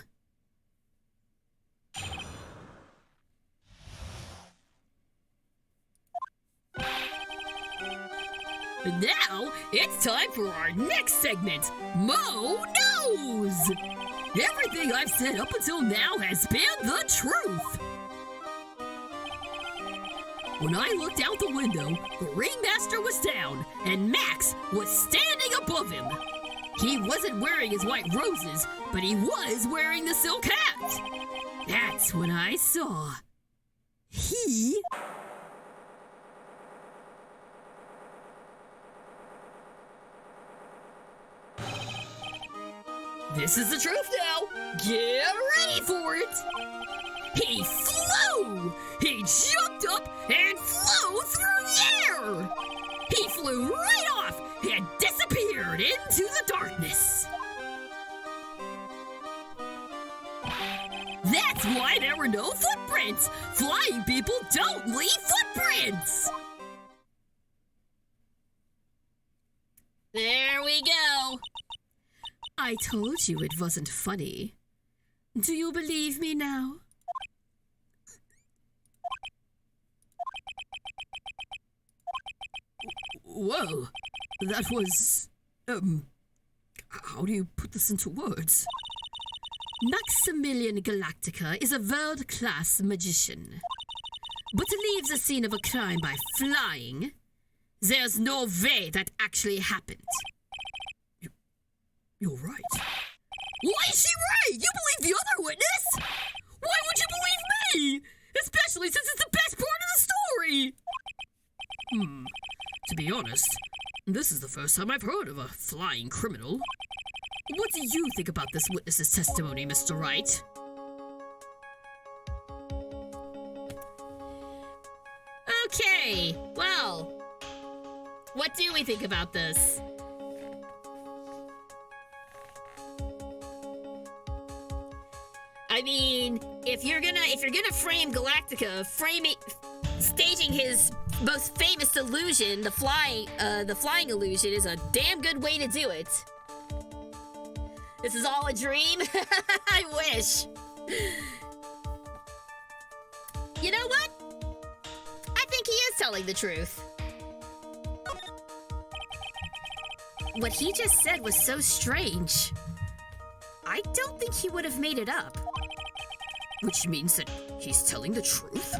Now, it's time for our next segment, Mo Knows! Everything I've said up until now has been the truth. When I looked out the window, the ringmaster was down, and Max was standing above him. He wasn't wearing his white roses, but he was wearing the silk hat. That's when I saw. He... This is the truth now. Get ready for it. He flew! He jumped up and flew through the air! He flew right off and disappeared into the darkness. That's why there were no footprints! Flying people don't leave footprints! There we go. I told you it wasn't funny. Do you believe me now? Whoa, that was, how do you put this into words? Maximilian Galactica is a world-class magician. But leaves the scene of a crime by flying. There's no way that actually happened. You're right. Why is she right? You believe the other witness? Why would you believe me? Especially since it's the best part of the story. To be honest, this is the first time I've heard of a flying criminal. What do you think about this witness's testimony, Mr. Wright? Okay, well, what do we think about this? I mean, if you're gonna frame Galactica, staging his most famous illusion, the flying illusion, is a damn good way to do it. This is all a dream? I wish. You know what? I think he is telling the truth. What he just said was so strange. I don't think he would have made it up. Which means that he's telling the truth?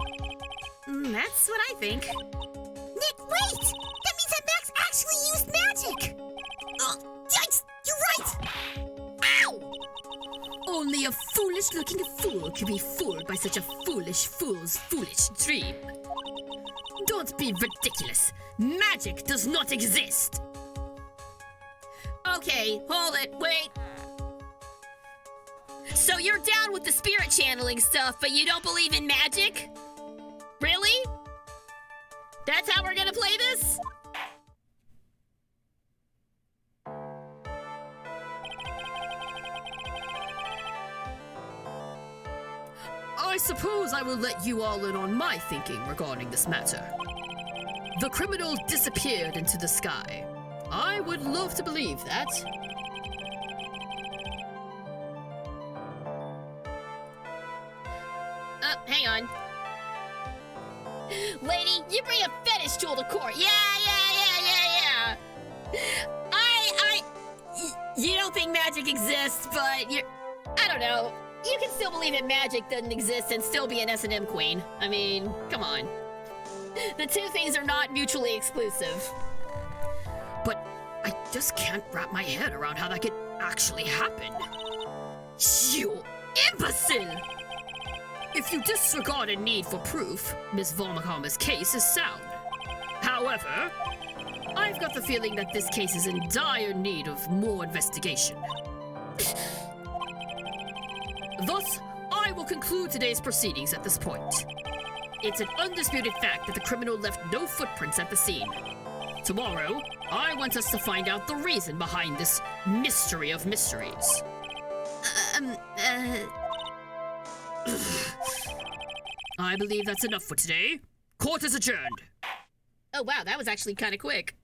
That's what I think. Nick, wait! That means that Max actually used magic! Yikes! You're right! Ow! Only a foolish-looking fool can be fooled by such a foolish fool's foolish dream. Don't be ridiculous. Magic does not exist. Okay, hold it, wait. So you're down with the spirit channeling stuff, but you don't believe in magic? Really? That's how we're gonna play this? I suppose I will let you all in on my thinking regarding this matter. The criminal disappeared into the sky. I would love to believe that. Hang on. Lady, you bring a fetish tool to court. Yeah. You don't think magic exists, but I don't know. You can still believe that magic doesn't exist and still be an S&M queen. I mean, come on. The two things are not mutually exclusive. But I just can't wrap my head around how that could actually happen. You imbecile! If you disregard a need for proof, Ms. Vormakama's case is sound. However, I've got the feeling that this case is in dire need of more investigation. Thus, I will conclude today's proceedings at this point. It's an undisputed fact that the criminal left no footprints at the scene. Tomorrow, I want us to find out the reason behind this mystery of mysteries. I believe that's enough for today. Court is adjourned. Oh wow, that was actually kind of quick.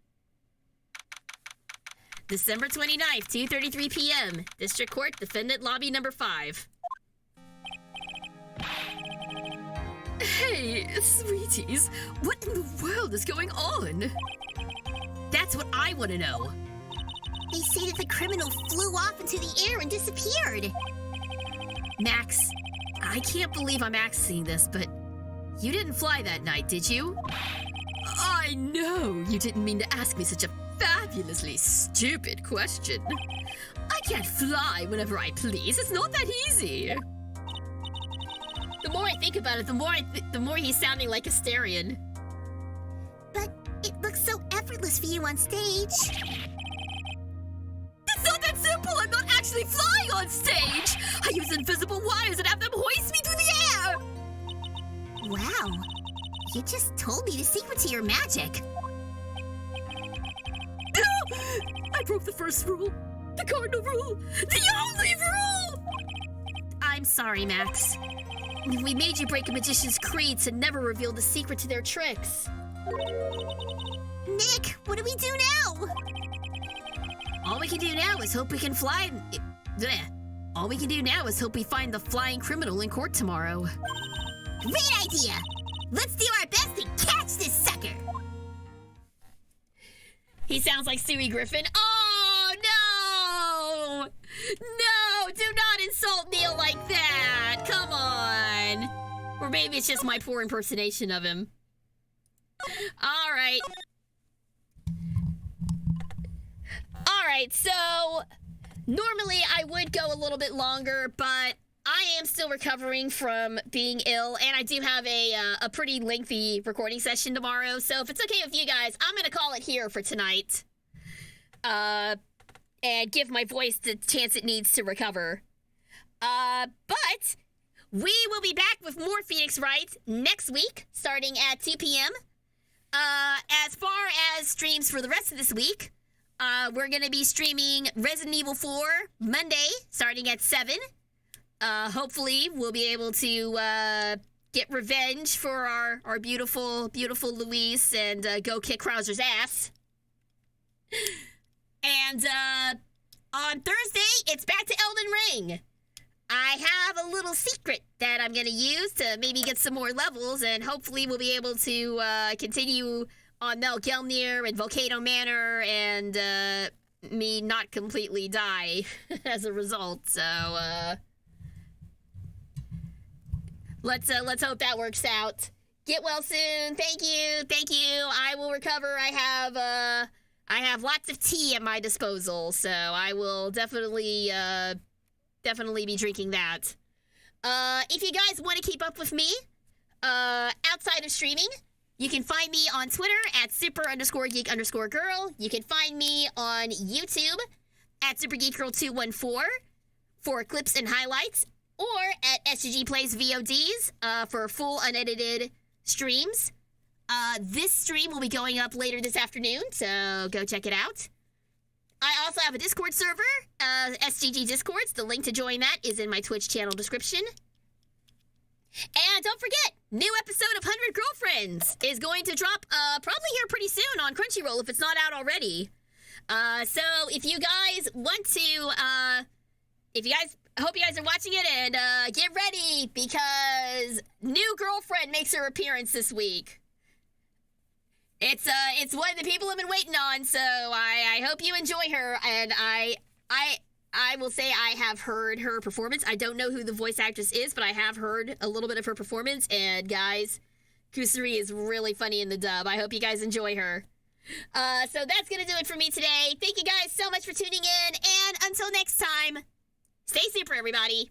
December 29th, 2:33 p.m. District Court, Defendant Lobby number 5. Hey, sweeties, what in the world is going on? That's what I want to know. They say that the criminal flew off into the air and disappeared. Max, I can't believe I'm accessing this, but you didn't fly that night, did you? I know you didn't mean to ask me such a fabulously stupid question. I can't fly whenever I please. It's not that easy. The more I think about it, the more he's sounding like Asterion. But it looks so effortless for you on stage. It's not that simple! I'm not actually flying on stage! I use invisible wires and have them hoist me through the air! Wow. You just told me the secret to your magic. I broke the first rule. The cardinal rule. The only rule! I'm sorry, Max. We made you break a magician's creed to never reveal the secret to their tricks. Nick, what do we do now? All we can do now is hope we can fly. All we can do now is hope we find the flying criminal in court tomorrow. Great idea! Let's do our best to catch this sucker! He sounds like Stewie Griffin. Oh, no! No, do not insult Neil like that! Come on! Or maybe it's just my poor impersonation of him. Alright. Alright, so normally I would go a little bit longer, but I am still recovering from being ill, and I do have a pretty lengthy recording session tomorrow, so if it's okay with you guys, I'm going to call it here for tonight. And give my voice the chance it needs to recover. But we will be back with more Phoenix Wright next week, starting at 2 p.m. As far as streams for the rest of this week, we're going to be streaming Resident Evil 4 Monday, starting at 7. Hopefully, we'll be able to get revenge for our beautiful, beautiful Louise and go kick Krauser's ass. And on Thursday, it's back to Elden Ring. I have a little secret that I'm going to use to maybe get some more levels, and hopefully we'll be able to continue on Melgelnir and Volcano Manor and me not completely die as a result. So, let's hope that works out. Get well soon. Thank you. I will recover. I have lots of tea at my disposal, so I will definitely be drinking that. If you guys want to keep up with me, outside of streaming, you can find me on Twitter at super_geek_girl. You can find me on YouTube at supergeekgirl214 for clips and highlights, or at SGGPlays VODs for full unedited streams. This stream will be going up later this afternoon, so go check it out. I also have a Discord server, SGG Discords. The link to join that is in my Twitch channel description. And don't forget, new episode of 100 Girlfriends is going to drop probably here pretty soon on Crunchyroll if it's not out already. So if you guys want to, I hope you guys are watching it, and get ready because new girlfriend makes her appearance this week. It's what the people have been waiting on, so I hope you enjoy her, and I will say I have heard her performance. I don't know who the voice actress is, but I have heard a little bit of her performance, and guys, Kusari is really funny in the dub. I hope you guys enjoy her. So that's gonna do it for me today. Thank you guys so much for tuning in, and until next time, stay super, everybody.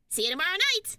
See you tomorrow night.